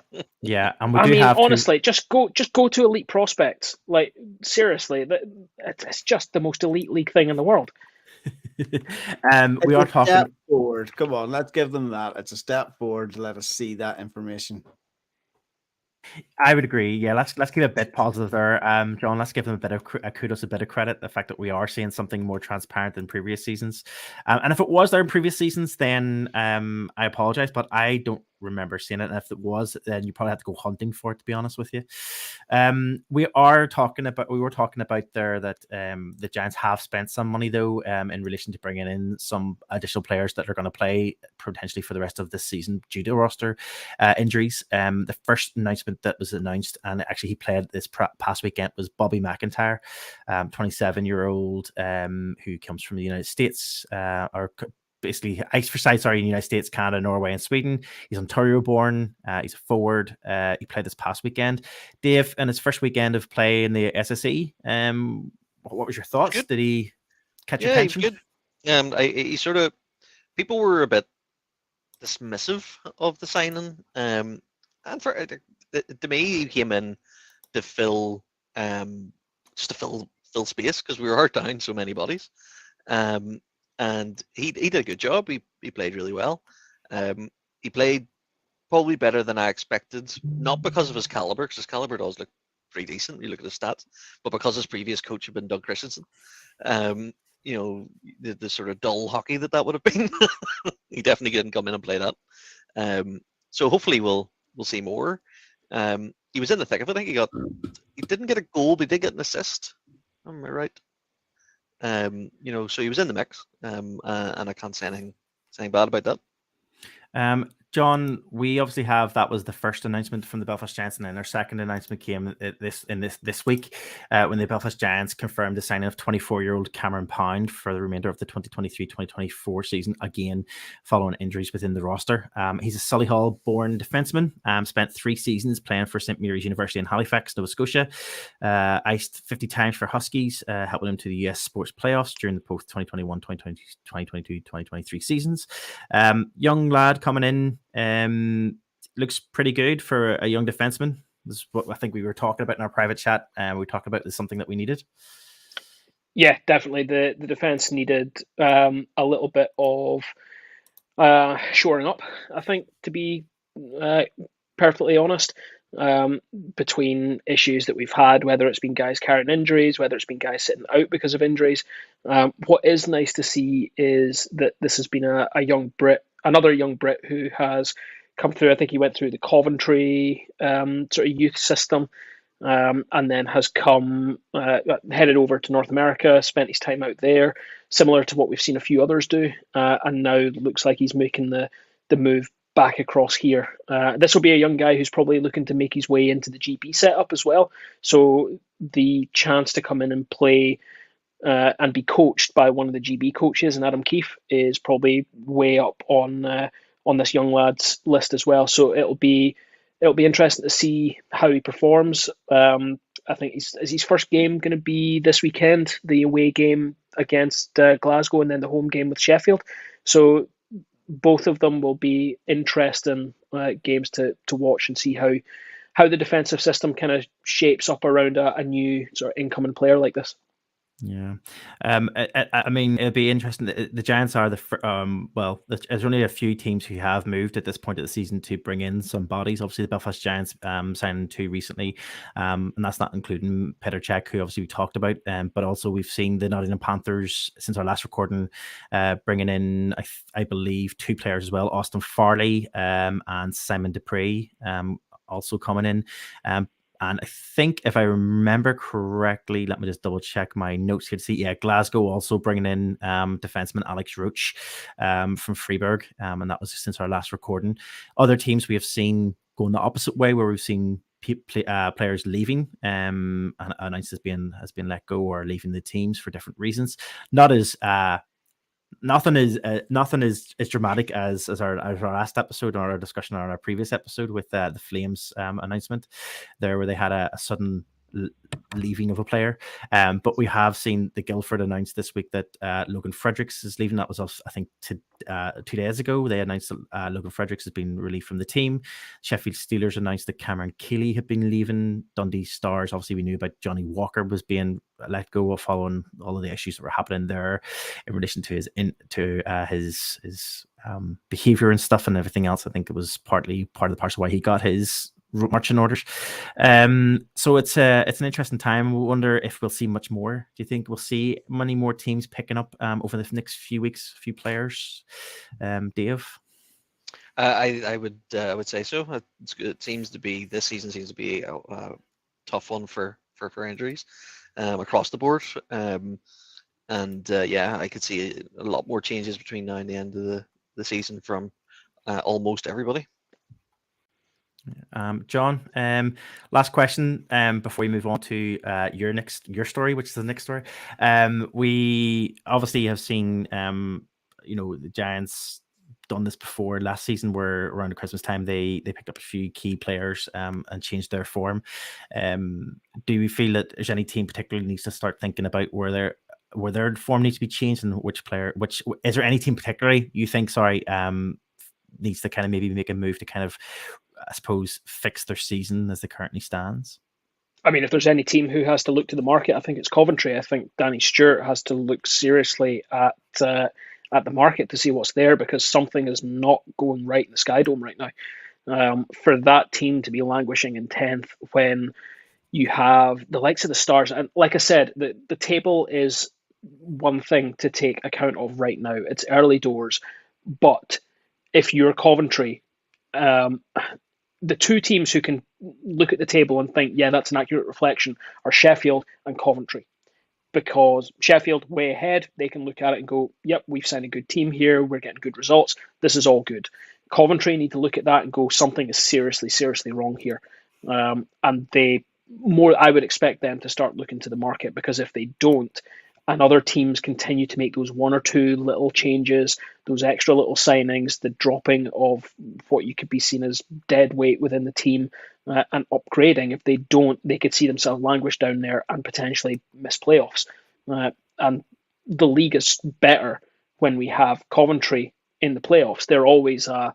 and honestly, just go to Elite Prospects. Like, seriously, it's just the most Elite League thing in the world. We are talking step forward. Come on, let's give them that. It's a step forward to let us see that information. I would agree. Yeah, let's keep a bit positive there, John. Let's give them a bit of kudos, a bit of credit. The fact that we are seeing something more transparent than previous seasons, and if it was there in previous seasons, then I apologize, but I don't remember seeing it. And if it was, then you probably have to go hunting for it, to be honest with you. We were talking about there that the Giants have spent some money, though, in relation to bringing in some additional players that are going to play potentially for the rest of this season due to roster injuries. The first announcement that was announced, and actually he played this past weekend, was Bobby McIntyre, 27-year-old who comes from the United States, or basically ice for sides in the United States, Canada, Norway, and Sweden. He's Ontario born. He's a forward. He played this past weekend. Dave, in his first weekend of play in the SSE, what was your thoughts? Did he catch your attention? He was good. He sort of people were a bit dismissive of the signing, and to me, he came in to fill just to fill space because we were down so many bodies. And he did a good job. He played really well. He played probably better than I expected, not because of his caliber, because his caliber does look pretty decent. You look at his stats, but because his previous coach had been Doug Christensen. You know, the sort of dull hockey that would have been. He definitely didn't come in and play that. So hopefully we'll see more. He was in the thick of it. I think he didn't get a goal, but he did get an assist. Am I right? You know, so he was in the mix, and I can't say anything bad about that. John, we obviously that was the first announcement from the Belfast Giants, and then our second announcement came this week when the Belfast Giants confirmed the signing of 24-year-old Cameron Pound for the remainder of the 2023-2024 season, again following injuries within the roster. He's a Solihull-born defenseman, spent 3 seasons playing for St. Mary's University in Halifax, Nova Scotia, iced 50 times for Huskies, helping him to the US Sports Playoffs during the post 2021, 2022, 2023 seasons. Young lad coming in. Looks pretty good for a young defenseman. This is what I think we were talking about in our private chat. We talked about is something that we needed. Yeah, definitely. The defense needed a little bit of shoring up, I think, to be perfectly honest. Between issues that we've had, whether it's been guys carrying injuries, whether it's been guys sitting out because of injuries. What is nice to see is that this has been a young Brit, another young Brit who has come through. I think he went through the Coventry sort of youth system, and then has headed over to North America, spent his time out there, similar to what we've seen a few others do, and now looks like he's making the move back across here. This will be a young guy who's probably looking to make his way into the GB setup as well. So the chance to come in and play and be coached by one of the GB coaches, and Adam Keefe, is probably way up on this young lad's list as well. So it'll be interesting to see how he performs. I think is his first game going to be this weekend, the away game against Glasgow, and then the home game with Sheffield. So both of them will be interesting games to watch and see how the defensive system kind of shapes up around a new sort of incoming player like this. Yeah, I mean, it'll be interesting. The Giants are there's only a few teams who have moved at this point of the season to bring in some bodies. Obviously, the Belfast Giants signed 2 recently, and that's not including Petr Cech, who obviously we talked about. But also we've seen the Nottingham Panthers since our last recording bringing in, I believe, 2 players as well: Austin Farley and Simon Dupree, also coming in. And I think, if I remember correctly, let me just double check my notes here to see. Yeah, Glasgow also bringing in defenseman Alex Roach from Freiburg, and that was since our last recording. Other teams we have seen going the opposite way, where we've seen players leaving, and announced has been let go or leaving the teams for different reasons. Not as nothing is as dramatic as our last episode or our discussion on our previous episode with the Flames announcement there, where they had a sudden leaving of a player. But we have seen the Guildford announce this week that Logan Fredericks is leaving. That was us, I think, 2 days ago. They announced that Logan Fredericks has been relieved from the team. Sheffield Steelers announced that Cameron Keeley had been leaving. Dundee Stars, obviously we knew about Johnny Walker was being let go of following all of the issues that were happening there in relation to his behavior and stuff and everything else. I think it was partly part of the parcel why he got his marching orders. So it's an interesting time. We wonder if we'll see much more. Do you think we'll see many more teams picking up over the next few weeks, a few players? Dave? I would say so. It seems to be, this season seems to be a tough one for injuries across the board. Yeah, I could see a lot more changes between now and the end of the season from almost everybody. John, last question before we move on to your story, which is the next story. We obviously have seen the Giants done this before last season, where around the Christmas time they picked up a few key players and changed their form. Do we feel that there's any team particularly needs to start thinking about where where their form needs to be changed, and which is there any team particularly you think needs to kind of maybe make a move to kind of, I suppose, fix their season as it currently stands? I mean, if there's any team who has to look to the market, I think it's Coventry. I think Danny Stewart has to look seriously at the market to see what's there, because something is not going right in the Sky Dome right now. For that team to be languishing in 10th when you have the likes of the Stars, and like I said, the table is one thing to take account of right now. It's early doors, but if you're Coventry, the two teams who can look at the table and think, yeah, that's an accurate reflection, are Sheffield and Coventry. Because Sheffield, way ahead, they can look at it and go, yep, we've signed a good team here, we're getting good results, this is all good. Coventry need to look at that and go, something is seriously, seriously wrong here. And I would expect them to start looking to the market, because if they don't, and other teams continue to make those one or two little changes, those extra little signings, the dropping of what you could be seen as dead weight within the team, and upgrading, if they don't, they could see themselves languish down there and potentially miss playoffs. And the league is better when we have Coventry in the playoffs. They're always a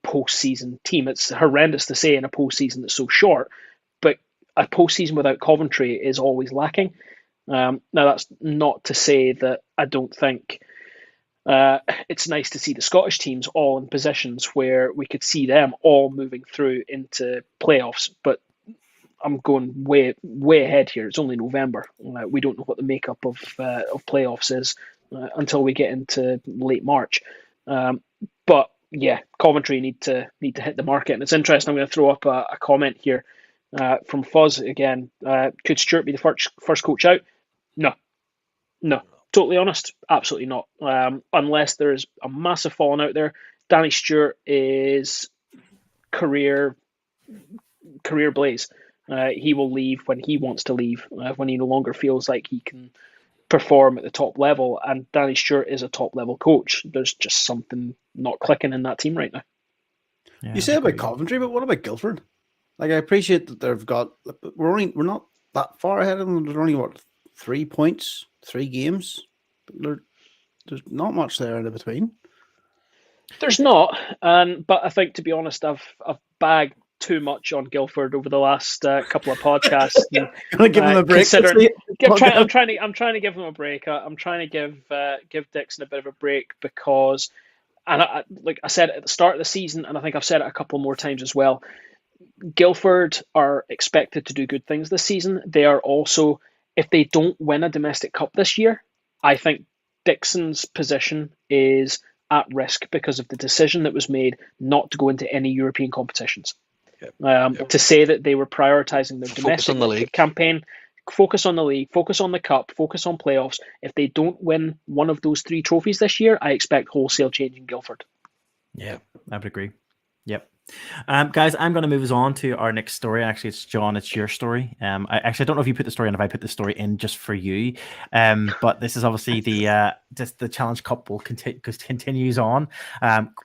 postseason team. It's horrendous to say in a postseason that's so short, but a postseason without Coventry is always lacking. Now, that's not to say that I don't think it's nice to see the Scottish teams all in positions where we could see them all moving through into playoffs, but I'm going way ahead here. It's only November. We don't know what the makeup of playoffs is until we get into late March. But yeah, Coventry need to hit the market, and it's interesting. I'm going to throw up a comment here from Fuzz again. Could Stewart be the first coach out? No. Totally honest, absolutely not. Unless there's a massive falling out there. Danny Stewart is career blaze. He will leave when he wants to leave, when he no longer feels like he can perform at the top level. And Danny Stewart is a top level coach. There's just something not clicking in that team right now. Yeah, you say about Coventry, but what about Guildford? Like, I appreciate that they've got. We're not that far ahead of them. There's only 3 points, 3 games. There's not much there in between. There's not, but I think, to be honest, I've bagged too much on Guildford over the last couple of podcasts. Gonna give them a break. I'm trying to give them a break. I'm trying to give Dixon a bit of a break, because, and like I said at the start of the season, and I think I've said it a couple more times as well, Guildford are expected to do good things this season. They are also, if they don't win a domestic cup this year, I think Dixon's position is at risk because of the decision that was made not to go into any European competitions. To say that they were prioritising their domestic campaign, focus on the league, focus on the cup, focus on playoffs. If they don't win one of those 3 trophies this year, I expect wholesale change in Guildford. Yeah, I would agree. Yep. Guys, I'm going to move us on to our next story. Actually, it's John, it's your story. I don't know if you put the story in, if I put the story in just for you. But this is obviously the Challenge Cup will continues on.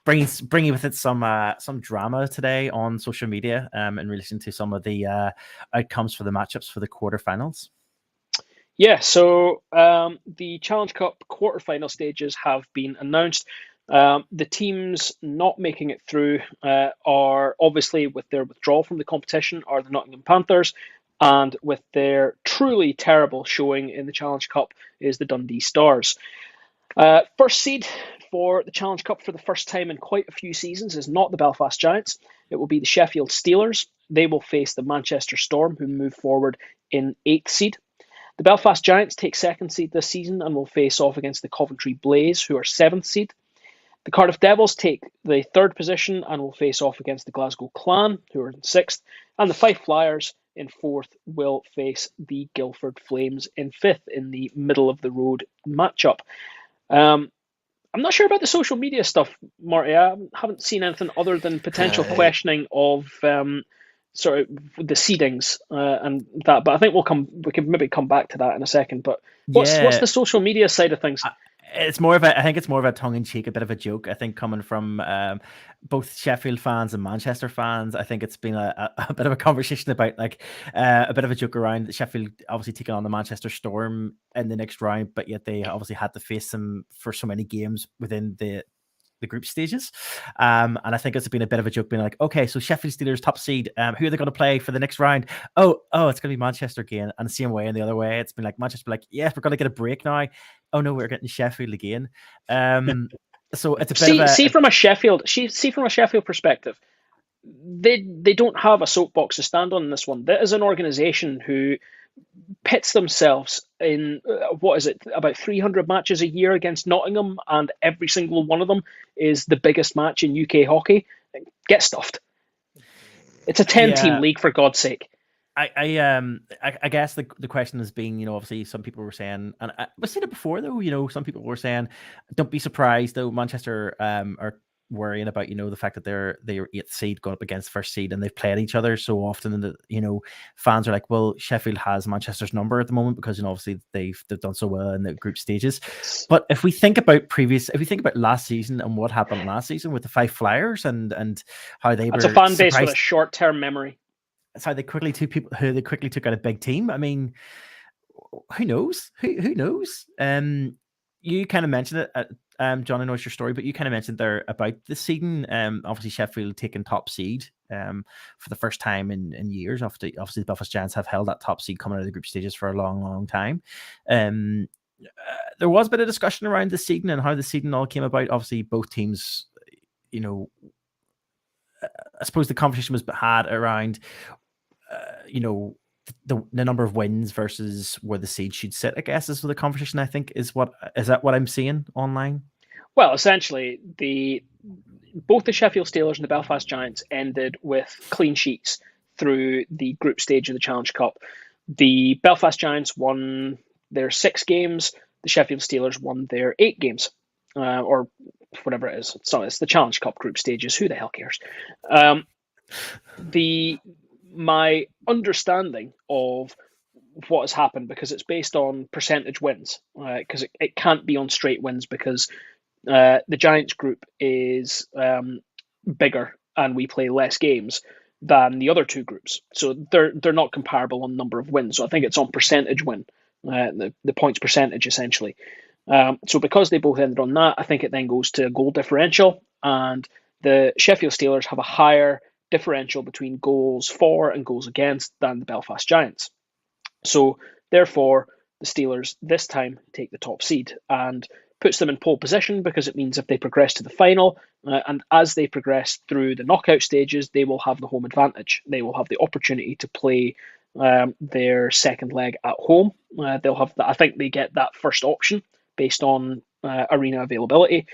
Bringing with it some drama today on social media in relation to some of the outcomes for the matchups for the quarterfinals. Yeah, so the Challenge Cup quarterfinal stages have been announced. The teams not making it through are obviously, with their withdrawal from the competition, are the Nottingham Panthers, and with their truly terrible showing in the Challenge Cup is the Dundee Stars. First seed for the Challenge Cup for the first time in quite a few seasons is not the Belfast Giants. It will be the Sheffield Steelers. They will face the Manchester Storm, who move forward in 8th seed. The Belfast Giants take 2nd seed this season and will face off against the Coventry Blaze, who are 7th seed. The Cardiff Devils take the 3rd position and will face off against the Glasgow Clan, who are in 6th. And the Fife Flyers in 4th will face the Guildford Flames in 5th in the middle of the road matchup. I'm not sure about the social media stuff, Marty. I haven't seen anything other than potential questioning of sort of the seedings and that. But I think we can maybe come back to that in a second. But what's the social media side of things? it's more of a, I think it's more of a tongue in cheek, a bit of a joke. I think coming from both Sheffield fans and Manchester fans, I think it's been a bit of a conversation about like a bit of a joke around Sheffield obviously taking on the Manchester Storm in the next round, but yet they obviously had to face them for so many games within the group stages. And I think it's been a bit of a joke being like, okay, so Sheffield Steelers top seed, who are they going to play for the next round? Oh, it's going to be Manchester again. And the same way and the other way, it's been like Manchester like, yes, we're going to get a break now. Oh no, we're getting Sheffield again. So it's a bit of a see from a Sheffield perspective, they don't have a soapbox to stand on in this one. That is an organisation who pits themselves in about 300 matches a year against Nottingham, and every single one of them is the biggest match in UK hockey. Get stuffed. It's a 10-team league, for God's sake. I guess the question has been, obviously some people were saying, and we've seen it before though, some people were saying, don't be surprised though, Manchester are worrying about the fact that they're 8th seed going up against first seed, and they've played each other so often, and fans are like, well, Sheffield has Manchester's number at the moment because obviously they've done so well in the group stages. But if we think about last season and what happened last season with the 5 Flyers and how they That's were a fan base surprised, with a short-term memory. that's how they quickly took out a big team. I mean, who knows? Who knows? You kind of mentioned it, John. I know it's your story, but you kind of mentioned there about the seeding. Obviously Sheffield taking top seed for the first time in years. Obviously the Belfast Giants have held that top seed coming out of the group stages for a long time. There was a bit of discussion around the seeding and how the seeding all came about. Obviously both teams, I suppose the conversation was had around the number of wins versus where the seed should sit, I guess, is the conversation. I think is that what I'm seeing online? Well, essentially, both the Sheffield Steelers and the Belfast Giants ended with clean sheets through the group stage of the Challenge Cup. The Belfast Giants won their 6 games. The Sheffield Steelers won their 8 games, or whatever it is. It's the Challenge Cup group stages. Who the hell cares? My understanding of what has happened, because it's based on percentage wins, because it can't be on straight wins, because the Giants group is bigger and we play less games than the other 2 groups, so they're not comparable on number of wins. So I think it's on percentage win, the points percentage essentially. So because they both ended on that, I think it then goes to goal differential, and the Sheffield Steelers have a higher differential between goals for and goals against than the Belfast Giants. So therefore, the Steelers this time take the top seed, and puts them in pole position, because it means if they progress to the final, and as they progress through the knockout stages, they will have the home advantage. They will have the opportunity to play their second leg at home. They'll have I think they get that first option based on arena availability.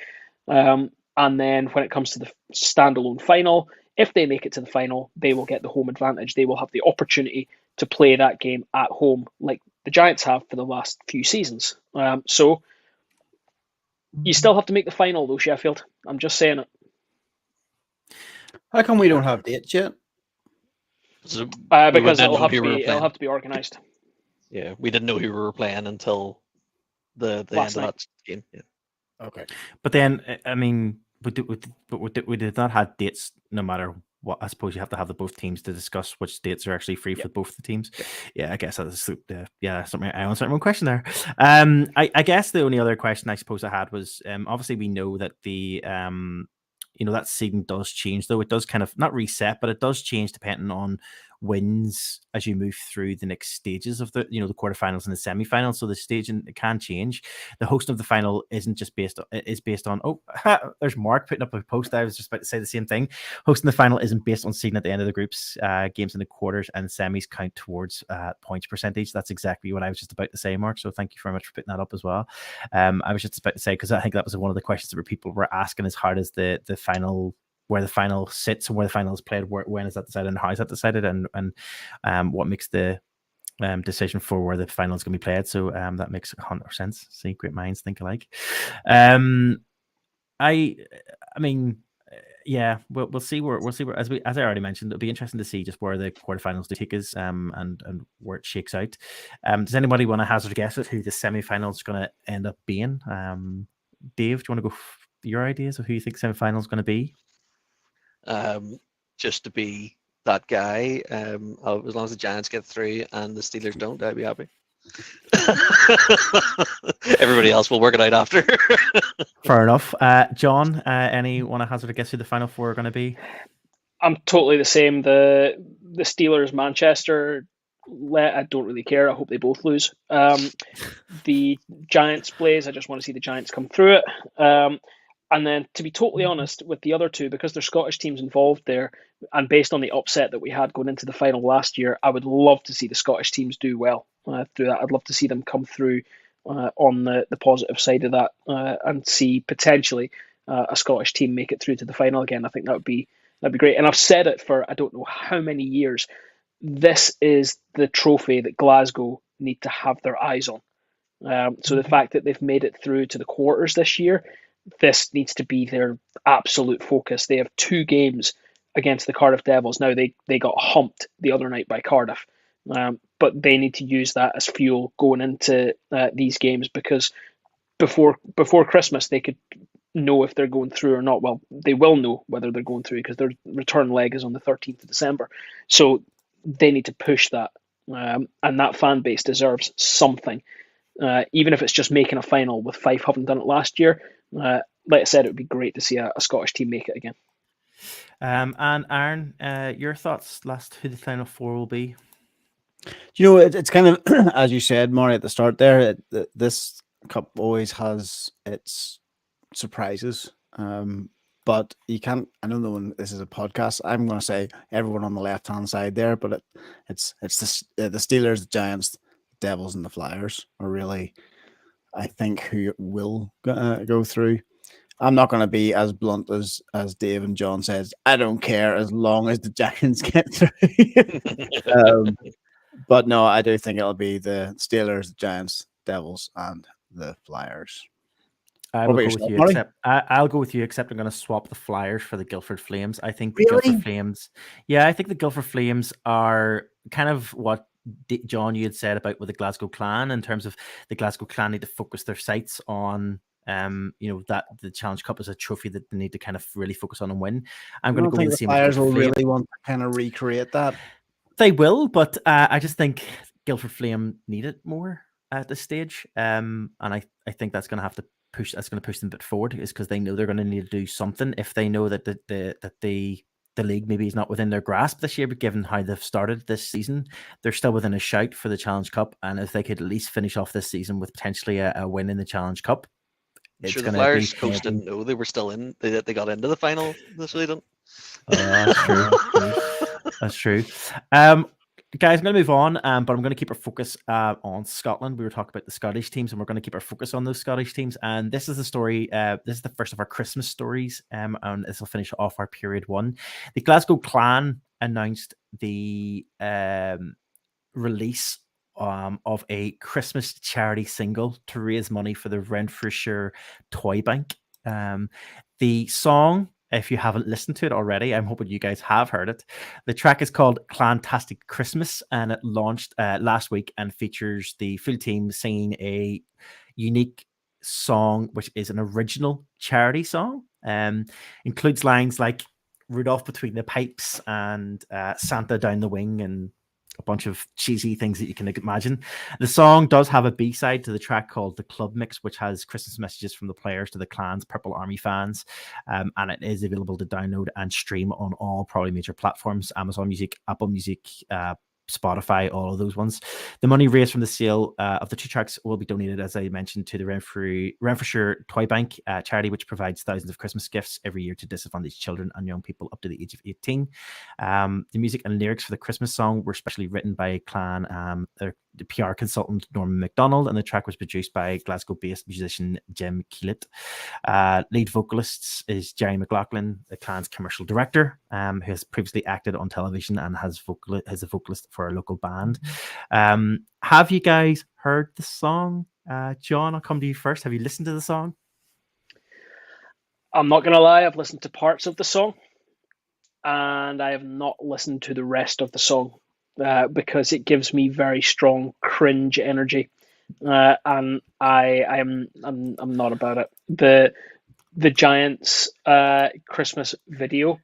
And then when it comes to the standalone final, if they make it to the final, they will get the home advantage. They will have the opportunity to play that game at home, like the Giants have for the last few seasons. So you still have to make the final, though, Sheffield. I'm just saying it. How come we don't have dates yet? Because it'll have to be organised. Yeah, we didn't know who we were playing until the end of that game. Yeah. Okay. But then, I mean, we did not have dates no matter what. I suppose you have to have both teams to discuss which dates are actually free for both the teams. Yeah, I guess that's something. I answered my own question there. I guess the only other question I suppose I had was, obviously we know that the that seeding does change, though. It does kind of not reset, but it does change depending on wins as you move through the next stages of the the quarterfinals and the semifinals. So the staging, it can change. The host of the final isn't just based on there's Mark putting up a post. I was just about to say the same thing. Hosting the final isn't based on seeding at the end of the groups. Games in the quarters and semis count towards points percentage. That's exactly what I was just about to say, Mark. So thank you very much for putting that up as well. I was just about to say, because I think that was one of the questions that people were asking, as hard as the final, where the final sits and where the final is played, when is that decided and how is that decided, and what makes the decision for where the final is going to be played. So that makes 100% sense. See, great minds think alike. I mean, Yeah, we'll see where as I already mentioned, it'll be interesting to see just where the quarterfinals do take us, and where it shakes out. Does anybody want to hazard a guess at who the semi-final is going to end up being? Dave, do you want to go your ideas of who you think semi-final is going to be? Just to be that guy, as long as the Giants get through and the Steelers don't, I'd be happy. Everybody else will work it out after. Fair enough. John, any want to hazard a guess who the final four are going to be? I'm totally the same. The Steelers, Manchester. I don't really care. I hope they both lose. The Giants plays. I just want to see the Giants come through it. And then, to be totally honest, with the other two, because there's Scottish teams involved there, and based on the upset that we had going into the final last year, I would love to see the Scottish teams do well through that. I'd love to see them come through on the positive side of that, and see potentially a Scottish team make it through to the final again. I think that'd be great. And I've said it for I don't know how many years. This is the trophy that Glasgow need to have their eyes on. So the fact that they've made it through to the quarters this year, this needs to be their absolute focus. They have 2 games against the Cardiff Devils. Now, they got humped the other night by Cardiff, but they need to use that as fuel going into these games, because before Christmas they could know if they're going through or not. Well, they will know whether they're going through because their return leg is on the 13th of December. So they need to push that, and that fan base deserves something. Even if it's just making a final, with Fife having done it last year. Like I said, it would be great to see a Scottish team make it again. And Aaron, your thoughts last who the final four will be? You know, it's kind of as you said, Maury, at the start there. This cup always has its surprises, but you can't. I don't know when this is a podcast. I'm going to say everyone on the left hand side there, but it's the Steelers, the Giants, the Devils, and the Flyers are really, I think, who will go through. I'm not going to be as blunt as Dave and John says. I don't care as long as the Giants get through. But no, I do think it'll be the Steelers, the Giants, Devils, and the Flyers. I will go with you, except I'll go with you. Except I'm going to swap the Flyers for the Guildford Flames. I think the Guildford Flames. Yeah, I think the Guildford Flames are kind of what John you had said about with the Glasgow Clan, in terms of the Glasgow Clan need to focus their sights on that the Challenge Cup is a trophy that they need to kind of really focus on and win. I'm going to go with the same. Flyers will really want to kind of recreate that. They will, but I just think Guildford Flame need it more at this stage, and I think that's going to have to push. That's going to push them a bit forward, is because they know they're going to need to do something if they know that the league maybe is not within their grasp this year. But given how they've started this season, they're still within a shout for the Challenge Cup, and if they could at least finish off this season with potentially a win in the Challenge Cup, sure, the Flyers coach didn't know they were still in. They got into the final this season. That's true. That's true. Guys, I'm going to move on, but I'm going to keep our focus on Scotland. We were talking about the Scottish teams, and we're going to keep our focus on those Scottish teams. And this is the story. This is the first of our Christmas stories, and this will finish off our period 1. The Glasgow Clan announced the release of a Christmas charity single to raise money for the Renfrewshire Toy Bank. The song, if you haven't listened to it already, I'm hoping you guys have heard it. The track is called Clantastic Christmas, and it launched last week and features the full team singing a unique song, which is an original charity song. Includes lines like Rudolph between the pipes and Santa down the wing, and a bunch of cheesy things that you can imagine. The song does have a B-side to the track called The Club Mix, which has Christmas messages from the players to the Clan's Purple Army fans. And it is available to download and stream on all probably major platforms: Amazon Music, Apple Music, Spotify, all of those ones. The money raised from the sale of the 2 tracks will be donated, as I mentioned, to the Renfrewshire Toy Bank, charity which provides thousands of Christmas gifts every year to disadvantaged children and young people up to the age of 18. The music and lyrics for the Christmas song were specially written by Clan, the PR consultant Norman MacDonald, and the track was produced by Glasgow-based musician Jim Keelit. Lead vocalists is Jerry McLaughlin, the Clan's commercial director, who has previously acted on television and has a vocalist for a local band. Have you guys heard the song? John, I'll come to you first. Have you listened to the song? I'm not going to lie, I've listened to parts of the song, and I have not listened to the rest of the song because it gives me very strong cringe energy, and I'm not about it. The Giants Christmas video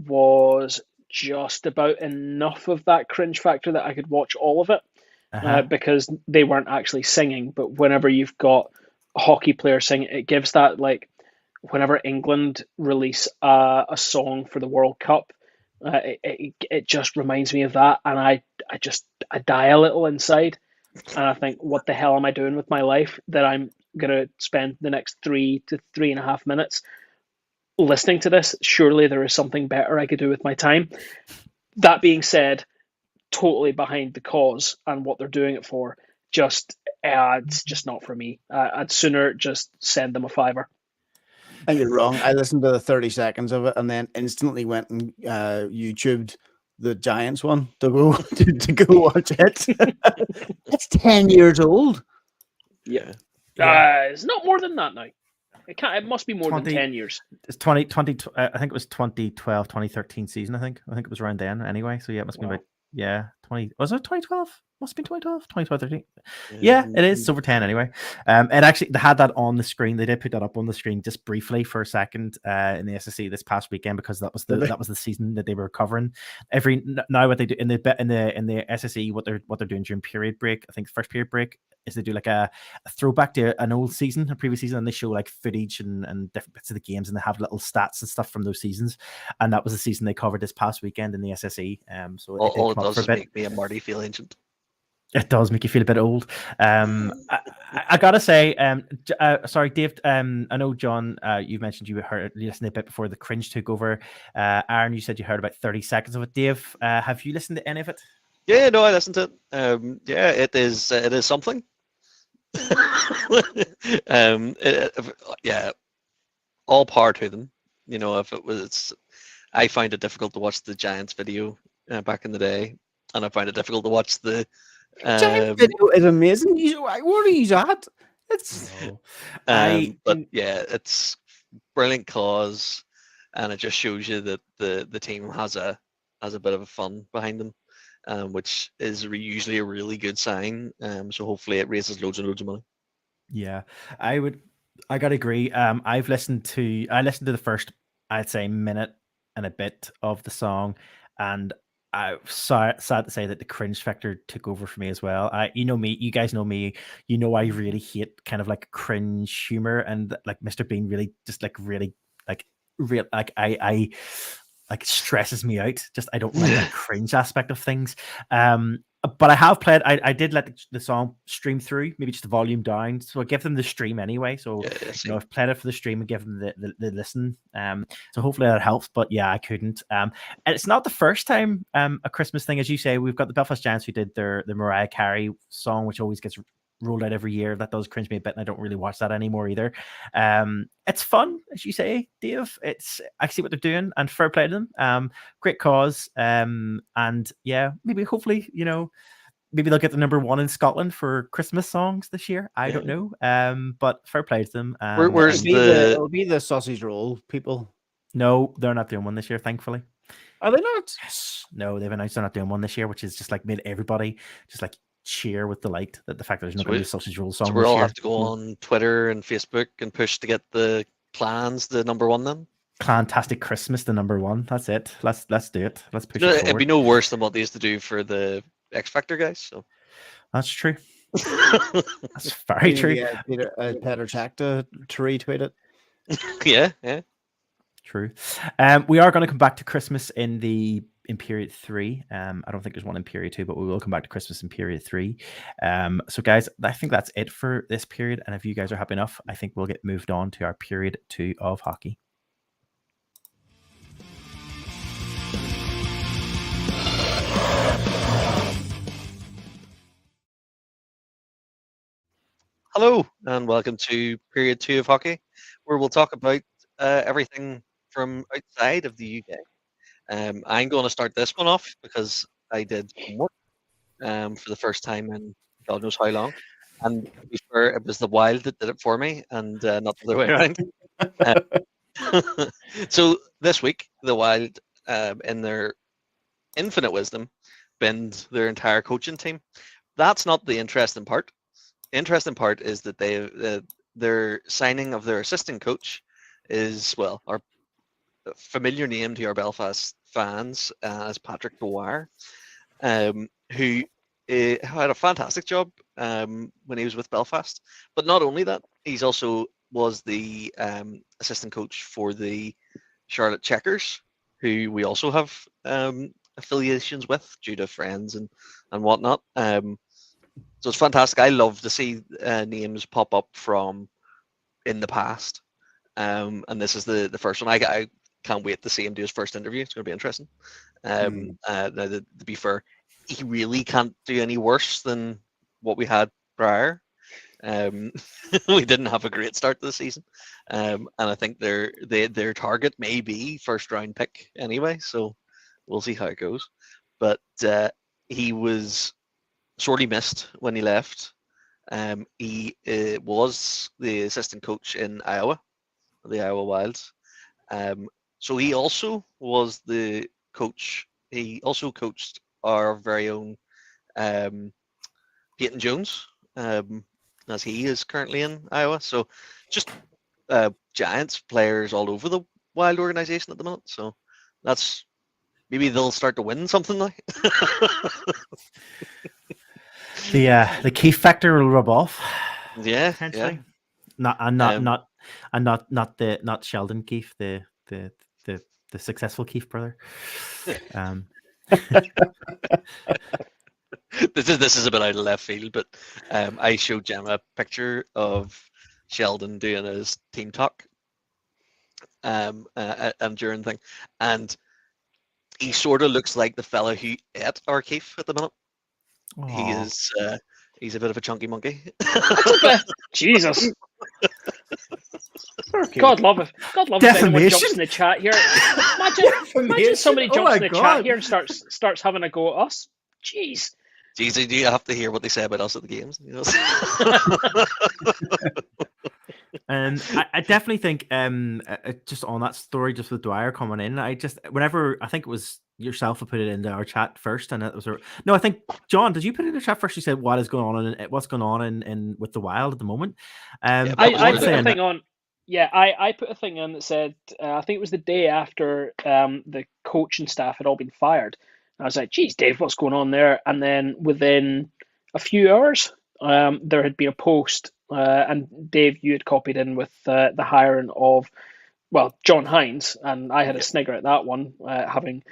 was just about enough of that cringe factor that I could watch all of it because they weren't actually singing. But whenever you've got a hockey player singing, it gives that, like, whenever England release a song for the World Cup, it just reminds me of that, and I die a little inside, and I think, what the hell am I doing with my life that I'm gonna spend the next 3 to 3.5 minutes listening to this? Surely there is something better I could do with my time. That being said, totally behind the cause and what they're doing it for. It's just not for me. I'd sooner just send them a $5. I think you're wrong. I listened to the 30 seconds of it and then instantly went and YouTubed the Giants one to go to go watch it. It's 10 years old. Yeah. It's not more than that now. It must be more 20 than 10 years. It's 2020. I think it was 2012, 2013 season. I think it was around then anyway. So yeah, it must be Wow. about 20. Was it 2012? Must have been 2012, 2012, 13. Yeah, it is. It's over 10 anyway. And actually, they had that on the screen. They did put that up on the screen just briefly for a second in the SSC this past weekend, because that was the season that they were covering. Now what they do in the SSE, what they're doing during period break, I think the first period break, is they do like a throwback to an old season, a previous season, and they show like footage and different bits of the games, and they have little stats and stuff from those seasons. And that was the season they covered this past weekend in the SSE. So all it does is make me a Marty feel ancient. It does make you feel a bit old. I gotta say, sorry, Dave. I know, John, you mentioned you listened a bit before the cringe took over. Aaron, you said you heard about 30 seconds of it. Dave, have you listened to any of it? Yeah, no, I listened to it. Yeah, it is something. Yeah, all power to them. You know, if it was, I find it difficult to watch the Giants video back in the day, and I find it difficult to watch the Giant video is amazing. What are you at? It's but yeah, it's brilliant cause, and it just shows you that the team has a bit of fun behind them, which is usually a really good sign. So hopefully it raises loads and loads of money. Yeah, I gotta agree. I listened to the first, I'd say, minute and a bit of the song, and I sad to say that the cringe factor took over for me as well. You guys know me. You know, I really hate kind of like cringe humor, and like Mr. Bean really just like really like real like I like stresses me out. Just I don't like that cringe aspect of things. But I have played. I did let the song stream through, maybe just the volume down. So I give them the stream anyway. So I've played it for the stream and give them the listen. So hopefully that helps. But yeah, I couldn't. And it's not the first time a Christmas thing, as you say. We've got the Belfast Giants who did the Mariah Carey song, which always gets rolled out every year. That does cringe me a bit, and I don't really watch that anymore either. It's fun, as you say, Dave. I see what they're doing, and fair play to them. Great cause. And yeah, maybe hopefully, maybe they'll get the number 1 in Scotland for Christmas songs this year. I don't know. But fair play to them. It'll be the sausage roll people. No, they're not doing one this year, thankfully. Are they not? Yes. No, they've announced they're not doing one this year, which is just like made everybody just like cheer with delight that the fact that there's not going to be a sausage roll song. So we all have to go on Twitter and Facebook and push to get the Clans the number 1 then. Clantastic Christmas, the number 1. That's it. Let's do it. Let's push it forward. It'd be no worse than what they used to do for the X Factor guys. So that's true. That's very true. Yeah, Peter Check to retweet it. Yeah. True. We are going to come back to Christmas in period 3. I don't think there's one in period 2, but we will come back to Christmas in period 3. So guys, I think that's it for this period. And if you guys are happy enough, I think we'll get moved on to our period 2 of hockey. Hello, and welcome to period 2 of hockey, where we'll talk about everything from outside of the UK. I'm going to start this one off because I did homework for the first time in God knows how long. And to be fair, it was the Wild that did it for me, and not the other way around. So this week, the Wild, in their infinite wisdom, binned their entire coaching team. That's not the interesting part. The interesting part is that their signing of their assistant coach is, well, our familiar name to our Belfast fans as Patrick Dwyer, who had a fantastic job when he was with Belfast. But not only that, he's also was the assistant coach for the Charlotte Checkers, who we also have affiliations with due to friends and whatnot. So it's fantastic. I love to see names pop up from in the past. And this is the first one. I can't wait to see him do his first interview. It's going to be interesting. Now, to be fair, he really can't do any worse than what we had prior. We didn't have a great start to the season, and I think their target may be first round pick anyway. So we'll see how it goes. But he was sorely missed when he left. He was the assistant coach in Iowa, the Iowa Wilds. So he also was the coach. He also coached our very own Peyton Jones, as he is currently in Iowa. So just Giants players all over the Wild organization at the moment. So that's maybe they'll start to win something now. The key factor will rub off. Yeah, potentially. yeah. Not Sheldon Keefe, the successful Keefe brother. This is a bit out of left field, but I showed Gemma a picture of Sheldon doing his team talk and during thing, and he sort of looks like the fella who ate our Keefe at the minute. He is he's a bit of a chunky monkey. Jesus. God love it. God love if anyone jumps in the chat here. Imagine somebody jumps in the chat here and starts having a go at us. Jeez. Jeez, do you have to hear what they say about us at the games? You know? I definitely think just on that story, just with Dwyer coming in, I think it was yourself who put it into our chat first, and it was no, I think John, did you put it in the chat first? You said what's going on in with the Wild at the moment. I put a thing on. Yeah, I put a thing in that said I think it was the day after the coach and staff had all been fired. I was like, geez, Dave, what's going on there? And then within a few hours, there had been a post, and Dave, you had copied in with the hiring of, well, John Hines, and I had a snigger at that one, having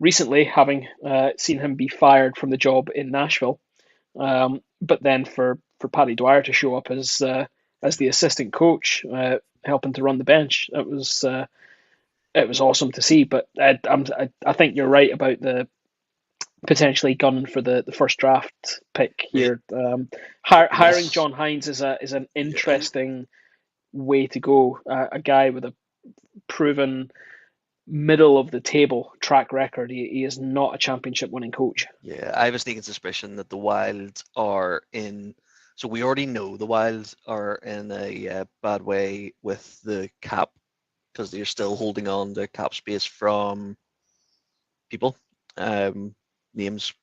seen him be fired from the job in Nashville. But then for Paddy Dwyer to show up as the assistant coach, helping to run the bench, it was awesome to see. But I think you're right about the potentially gunning for the first draft pick here. Hiring John Hines is an interesting way to go. A guy with a proven middle of the table track record. He is not a championship winning coach. Yeah, I have a sneaking suspicion that the Wilds are in. So we already know the Wilds are in a bad way with the cap because they're still holding on to cap space from people. Names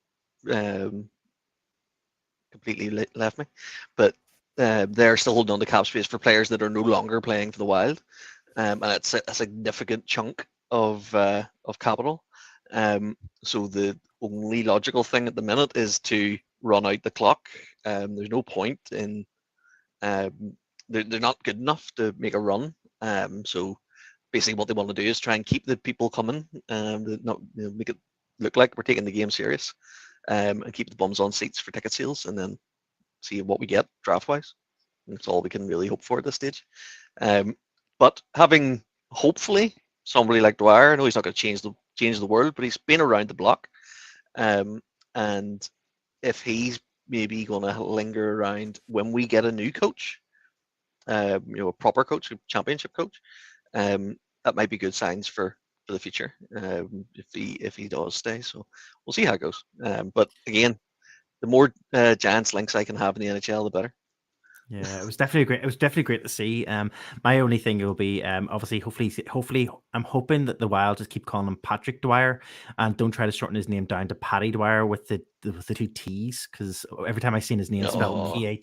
completely left me, but they're still holding on to cap space for players that are no longer playing for the Wild, and it's a significant chunk of capital. So the only logical thing at the minute is to run out the clock. There's no point in they're not good enough to make a run. So basically, what they want to do is try and keep the people coming, not make it look like we're taking the game serious, and keep the bums on seats for ticket sales, and then see what we get draft wise. That's all we can really hope for at this stage. But having hopefully somebody like Dwyer, I know he's not going to change the world, but he's been around the block, and if he's maybe going to linger around when we get a new coach, a proper coach, a championship coach, that might be good signs for the future, if he does stay. So we'll see how it goes. But again, the more Giants links I can have in the NHL, the better. Yeah, it was definitely great. It was definitely great to see. My only thing will be, obviously, hopefully, I'm hoping that the Wild just keep calling him Patrick Dwyer and don't try to shorten his name down to Paddy Dwyer with the two T's, because every time I seen his name spelled Oh. Patty,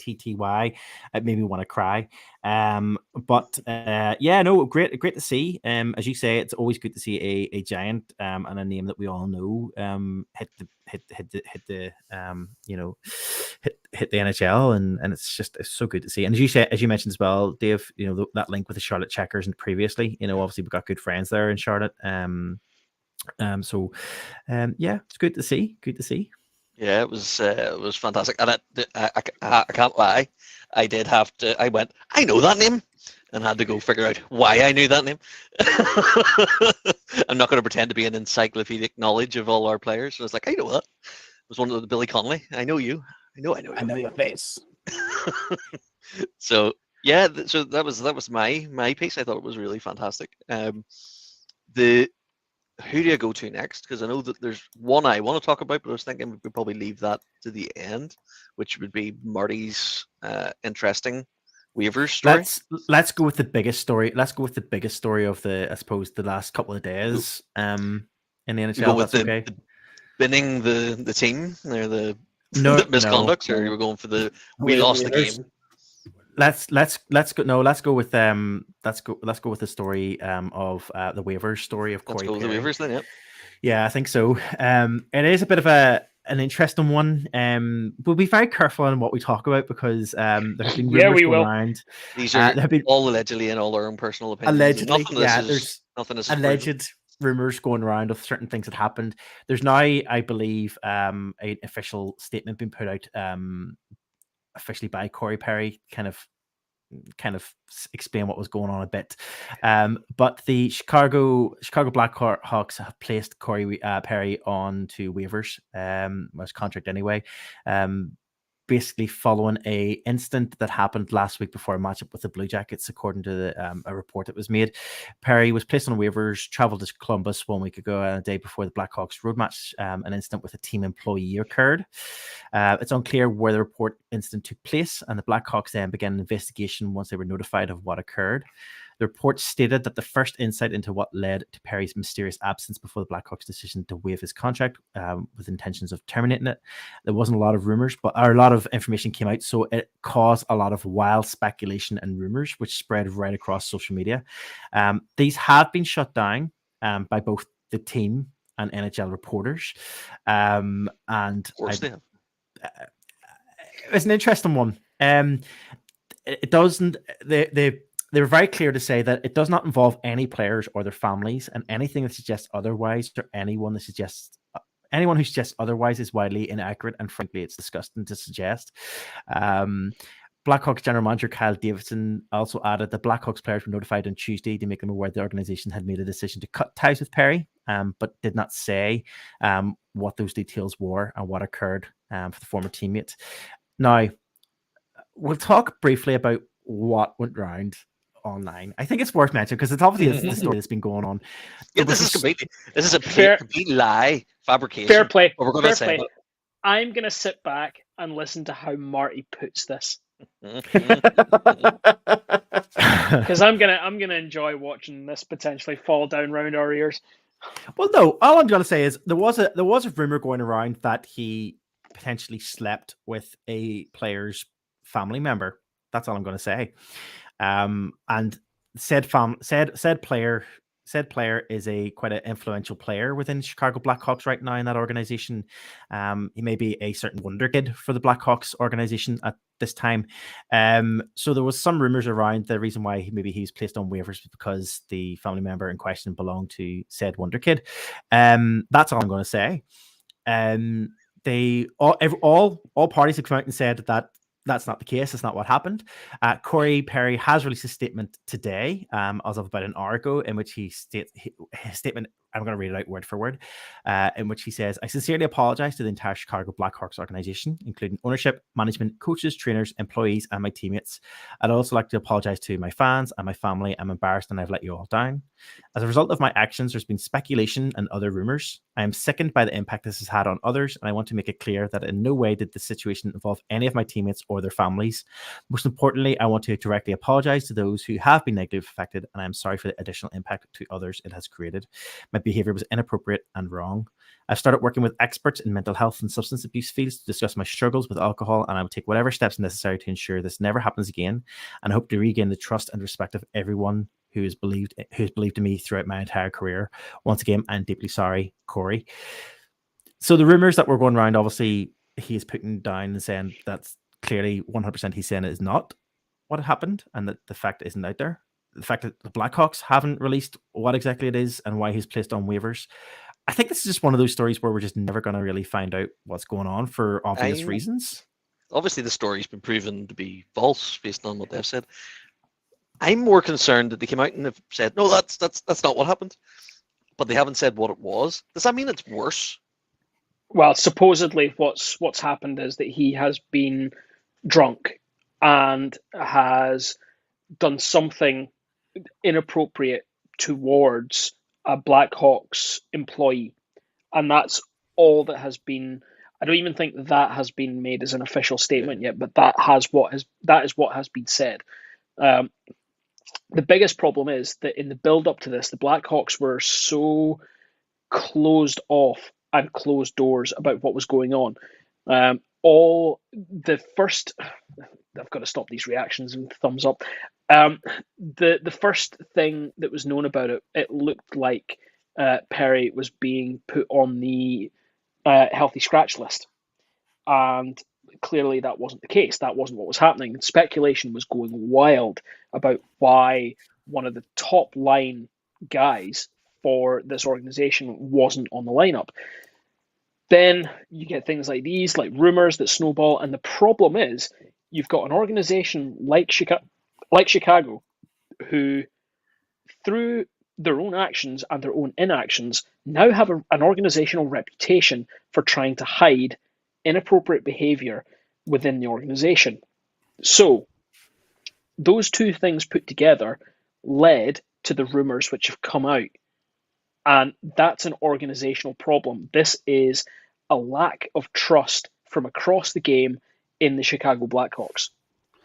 it made me want to cry. But yeah, no, great to see. As you say, it's always good to see a giant and a name that we all know hit the hit the NHL, and it's so good to see. And as you mentioned as well, Dave, that link with the Charlotte Checkers and previously, obviously we've got good friends there in Charlotte. So it's good to see. Good to see. Yeah, it was fantastic, and I can't lie, I did have to. I went, I know that name, and had to go figure out why I knew that name. I'm not going to pretend to be an encyclopedic knowledge of all our players. So I was like, I know that. It was one of the Billy Connolly. I know you. I know you. I know your face. So yeah, so that was my piece. I thought it was really fantastic. Who do I go to next? Because I know that there's one I want to talk about, but I was thinking we could probably leave that to the end, which would be Marty's interesting waivers story. Let's go with the biggest story. Let's go with the biggest story of I suppose the last couple of days in the NHL. Go with that's okay. The binning the team or the misconducts, or you were going for the we lost the game. Let's go. No, let's go with let's go with the story of the waivers story of Corey. Let's go with the waivers then. Yep. Yeah, I think so. It is a bit of an interesting one. We'll be very careful on what we talk about because there have been rumors going around. These are all allegedly and all our own personal opinions. Allegedly, there's nothing is alleged rumors going around of certain things that happened. There's now, I believe, an official statement being put out officially by Corey Perry, kind of explain what was going on a bit. But the Chicago Blackhawks have placed Corey Perry onto waivers, his contract anyway. Basically following a incident that happened last week before a matchup with the Blue Jackets, according to a report that was made. Perry was placed on waivers, traveled to Columbus 1 week ago, and a day before the Blackhawks road match, an incident with a team employee occurred. It's unclear where the report incident took place, and the Blackhawks then began an investigation once they were notified of what occurred. The report stated that the first insight into what led to Perry's mysterious absence before the Blackhawks' decision to waive his contract with intentions of terminating it. There wasn't a lot of rumors, but a lot of information came out, so it caused a lot of wild speculation and rumors, which spread right across social media. These have been shut down by both the team and NHL reporters. And of course they have. It's an interesting one. It doesn't. They were very clear to say that it does not involve any players or their families, and anything that suggests otherwise, or anyone who suggests otherwise, is widely inaccurate, and frankly, it's disgusting to suggest. Blackhawks general manager Kyle Davidson also added that Blackhawks players were notified on Tuesday to make them aware the organization had made a decision to cut ties with Perry, but did not say what those details were and what occurred for the former teammate. Now, we'll talk briefly about what went round online. I think it's worth mentioning because it's obviously the story that's been going on. Yeah, this is a complete lie, fabrication. Fair play. We're going to say it. I'm going to sit back and listen to how Marty puts this. Because I'm gonna enjoy watching this potentially fall down round our ears. Well, no, all I'm gonna say is there was a rumor going around that he potentially slept with a player's family member. That's all I'm gonna say. And said player is quite an influential player within Chicago Blackhawks right now in that organization. He may be a certain wonder kid for the Blackhawks organization at this time. So there was some rumors around the reason why he's placed on waivers because the family member in question belonged to said wonder kid. That's all I'm going to say. All parties have come out and said that that's not the case. That's not what happened. Corey Perry has released a statement today, as of about an hour ago, in which his statement I'm going to read it out word for word, in which he says, I sincerely apologize to the entire Chicago Blackhawks organization, including ownership, management, coaches, trainers, employees, and my teammates. I'd also like to apologize to my fans and my family. I'm embarrassed and I've let you all down. As a result of my actions, there's been speculation and other rumors. I am sickened by the impact this has had on others, and I want to make it clear that in no way did this situation involve any of my teammates or their families. Most importantly, I want to directly apologize to those who have been negatively affected, and I'm sorry for the additional impact to others it has created. My behavior was inappropriate and wrong. I've started working with experts in mental health and substance abuse fields to discuss my struggles with alcohol, and I will take whatever steps necessary to ensure this never happens again, and I hope to regain the trust and respect of everyone who has believed in me throughout my entire career. Once again, I'm deeply sorry, Corey. So the rumors that were going around, obviously, he is putting down and saying that's clearly 100% he's saying it is not what happened, and that the fact isn't out there. The fact that the Blackhawks haven't released what exactly it is and why he's placed on waivers. I think this is just one of those stories where we're just never going to really find out what's going on for obvious reasons. Obviously, the story's been proven to be false based on what they've said. I'm more concerned that they came out and have said, no, that's not what happened. But they haven't said what it was. Does that mean it's worse? Well, supposedly what's happened is that he has been drunk and has done something inappropriate towards a Blackhawks employee. And that's all that has been. I don't even think that has been made as an official statement yet, but that is what has been said. The biggest problem is that in the build up to this, the Blackhawks were so closed off and closed doors about what was going on. I've got to stop these reactions and thumbs up. The first thing that was known about it, it looked like Perry was being put on the healthy scratch list, and clearly that wasn't the case. That wasn't what was happening. Speculation was going wild about why one of the top line guys for this organization wasn't on the lineup. Then you get things like these, like rumors that snowball, and the problem is you've got an organization like Chicago, who, through their own actions and their own inactions, now have an organizational reputation for trying to hide inappropriate behavior within the organization. So those two things put together led to the rumors which have come out. And that's an organizational problem. This is a lack of trust from across the game in the Chicago Blackhawks.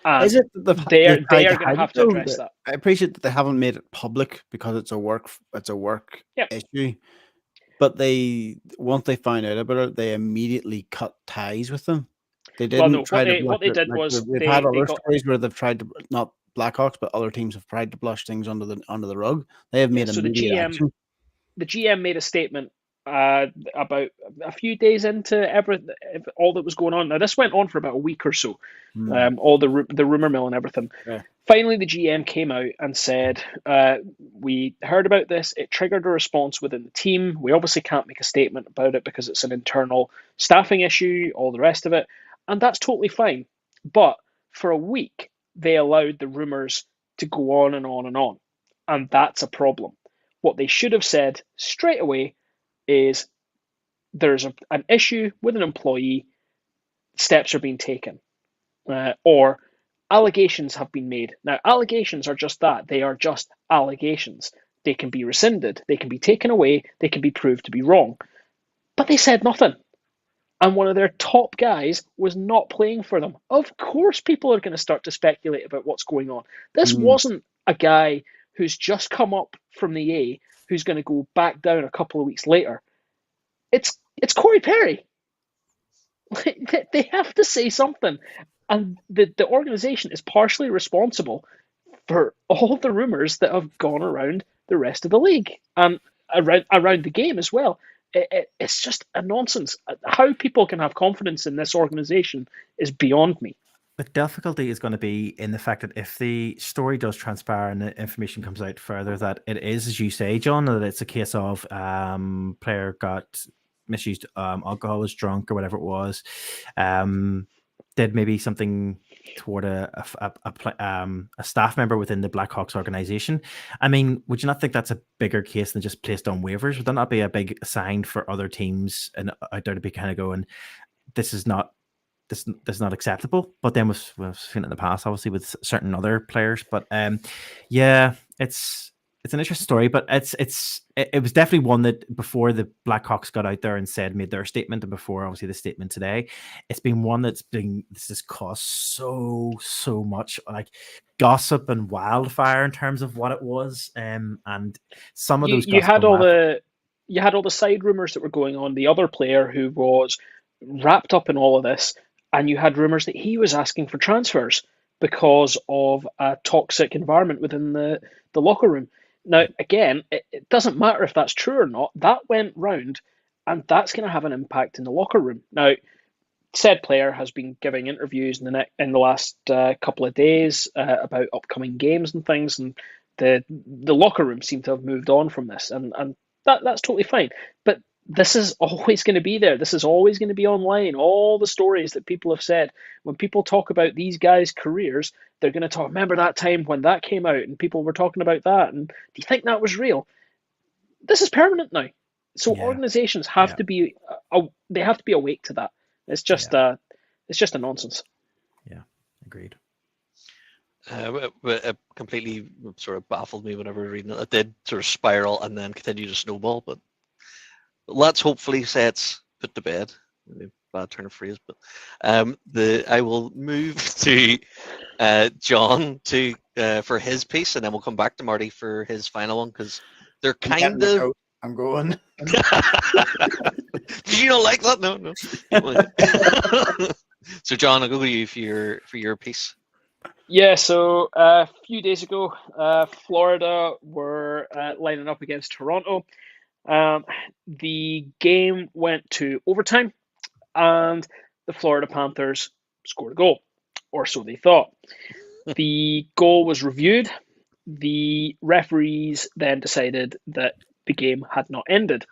And is it that they are going to have to address that? I appreciate that they haven't made it public because it's a work issue. But once they found out about it, they immediately cut ties with them. They didn't what they did was we've had other stories where they've tried to, not Blackhawks, but other teams have tried to brush things under the rug. They have made immediate action. The GM made a statement about a few days into all that was going on. Now, this went on for about a week or so, all the rumor mill and everything. Yeah. Finally, the GM came out and said, we heard about this. It triggered a response within the team. We obviously can't make a statement about it because it's an internal staffing issue, all the rest of it. And that's totally fine. But for a week, they allowed the rumors to go on and on and on. And that's a problem. What they should have said straight away is there's an issue with an employee, steps are being taken, or allegations have been made. Now, allegations are just that. They are just allegations. They can be rescinded, they can be taken away, they can be proved to be wrong. But they said nothing. And one of their top guys was not playing for them. Of course, people are going to start to speculate about what's going on. This wasn't a guy who's just come up from the A, who's going to go back down a couple of weeks later. It's Corey Perry. They have to say something. And the organization is partially responsible for all the rumors that have gone around the rest of the league and around the game as well. It's just a nonsense. How people can have confidence in this organization is beyond me. The difficulty is going to be in the fact that if the story does transpire and the information comes out further, that it is, as you say, John, that it's a case of player got misused alcohol, was drunk or whatever it was, did maybe something toward a staff member within the Blackhawks organization. I mean, would you not think that's a bigger case than just placed on waivers? Would that not be a big sign for other teams and out there to be kind of going, this is not acceptable? But then we've seen it in the past, obviously, with certain other players. But yeah, it's an interesting story, but it was definitely one that before the Blackhawks got out there and made their statement, and before obviously the statement today, it's been one this has caused so much like gossip and wildfire in terms of what it was, and some of those you had all the side rumors that were going on. The other player who was wrapped up in all of this, and you had rumors that he was asking for transfers because of a toxic environment within the locker room. Now, again, it doesn't matter if that's true or not. That went round, and that's going to have an impact in the locker room. Now, said player has been giving interviews in the last couple of days about upcoming games and things, and the locker room seemed to have moved on from this, and that's totally fine. But this is always going to be there. This is always going to be online. All the stories that people have said, when people talk about these guys' careers, they're going to talk, remember that time when that came out and people were talking about that, and do you think that was real? This is permanent now. So organizations have to be they have to be awake to that. It's just a nonsense. Yeah, agreed. It completely sort of baffled me whenever reading it. It did sort of spiral and then continue to snowball, but let's hopefully say it's put to bed. Maybe a bad turn of phrase, but I will move to John for his piece, and then we'll come back to Marty for his final one, because they're kind of. I'm going. Did you not like that? No. So John, I'll go to you for your piece. Yeah, so a few days ago, Florida were lining up against Toronto. The game went to overtime, and the Florida Panthers scored a goal, or so they thought. The goal was reviewed. The referees then decided that the game had not ended.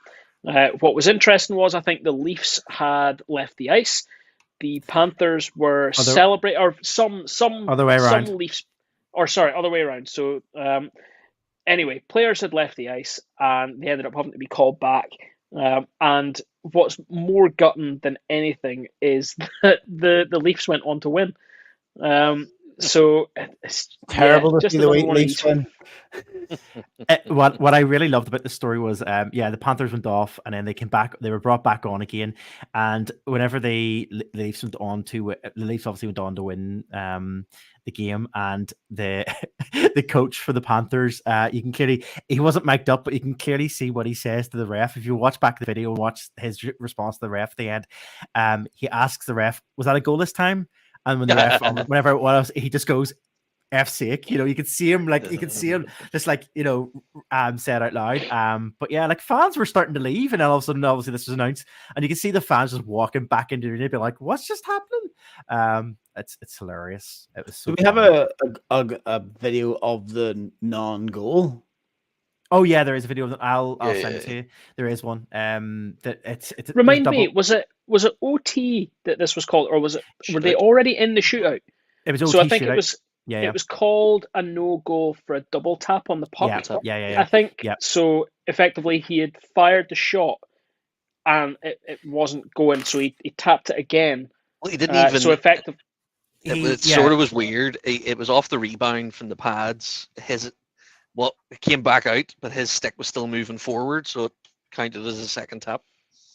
What was interesting was, I think the Leafs had left the ice. The Panthers were celebrating, or some other way around. Some Leafs, or sorry, other way around. So anyway, players had left the ice, and they ended up having to be called back. And what's more gutting than anything is that the Leafs went on to win. So it's terrible to see the way Leafs win. What I really loved about the story was, the Panthers went off, and then they came back. They were brought back on again, and whenever the Leafs obviously went on to win the game, and the coach for the Panthers, he wasn't mic'd up, but you can clearly see what he says to the ref. If you watch back the video and watch his response to the ref at the end, he asks the ref, "Was that a goal this time?" And when the ref, whenever it was, he just goes, "F's sake," you can see him just say it out loud. But yeah, like fans were starting to leave, and then all of a sudden, obviously, this was announced, and you can see the fans just walking back into the arena, be like, "What's just happening?" It's hilarious. It was so. Do we have a video of the non-goal? Oh yeah, there is a video of them. I'll send it to you. There is one. That it's remind me, was it OT that this was called, or were they already in the shootout? It was OT. So I think shootout. it was. Yeah. It was called a no-goal for a double tap on the puck. Yeah. I think so. Effectively, he had fired the shot, and it wasn't going, so he tapped it again. Well, he didn't even. So effective. It sort of was weird. It was off the rebound from the pads. It came back out, but his stick was still moving forward, so it counted as a second tap.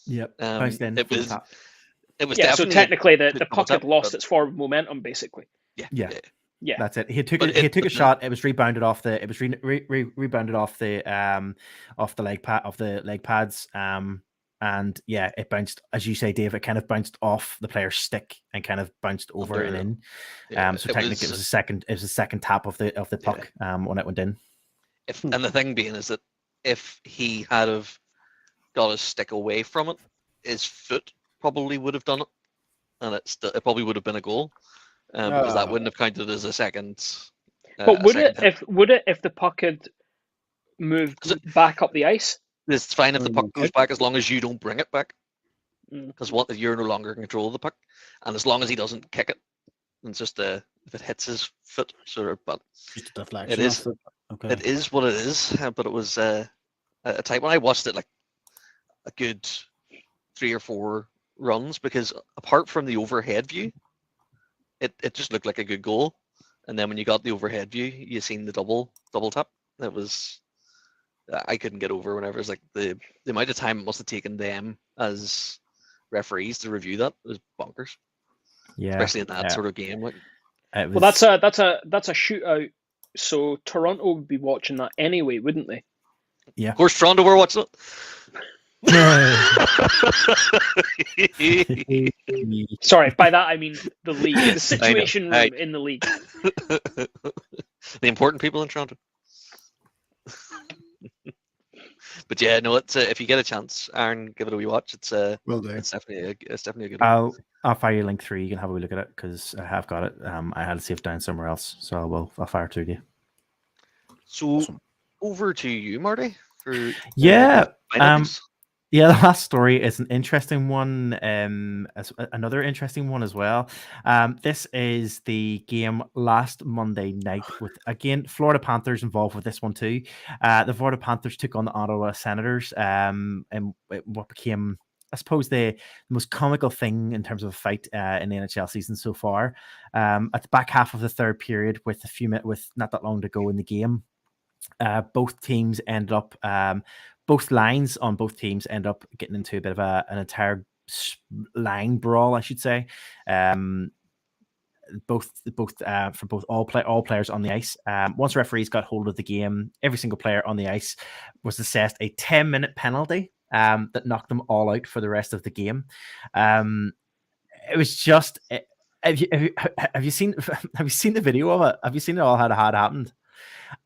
Yep. It was definitely. So technically, the puck had lost its forward momentum, basically. Yeah, that's it. He took a shot. It was rebounded off the. It was rebounded off the leg pads. And yeah, it bounced, as you say, Dave. It kind of bounced off the player's stick and kind of bounced over and in. So technically, it was a second. It was a second tap of the puck when it went in. And the thing being is that if he had have got his stick away from it, his foot probably would have done it, and it probably would have been a goal. Because that wouldn't have counted as a second. But would it if the puck had moved back up the ice? It's fine if the puck goes back, as long as you don't bring it back. Because you're no longer in control of the puck, and as long as he doesn't kick it, And it's just if it hits his foot, sort of. But Just a deflection. it is. Okay. It is what it is. But it was a time when I watched it like a good 3 or 4 runs, because apart from the overhead view, it just looked like a good goal. And then when you got the overhead view, you seen the double tap. It was, I couldn't get over whenever it was like the amount of time it must have taken them as referees to review that. It was bonkers, Yeah, especially in that sort of game. Like, it Well, was, that's a shootout. So Toronto would be watching that anyway, wouldn't they? yeah. of course, Toronto were watching it. Sorry, by that I mean the league, the I know. situation room Aye. in the league. The important people in Toronto. But yeah, no, it's if you get a chance, Aaron, give it a wee watch. It's Will do. it's definitely a good one. I'll fire you link 3. You can have a wee look at it because I have got it. I had it saved down somewhere else, so I'll fire it to you. So over to you, Marty. For Yeah, finals. yeah. The last story is an interesting one. Another interesting one as well. This is the game last Monday night with, again, Florida Panthers involved with this one too. The Florida Panthers took on the Ottawa Senators, and what became, I suppose, the most comical thing in terms of a fight in the NHL season so far. At the back half of the third period, with with not that long to go in the game, both teams ended up, both lines on both teams end up getting into a bit of an entire line brawl, I should say. Both for both all players on the ice. Once referees got hold of the game, every single player on the ice was assessed a 10-minute penalty that knocked them all out for the rest of the game. It was just. Have you seen the video of it? Have you seen it all how it happened?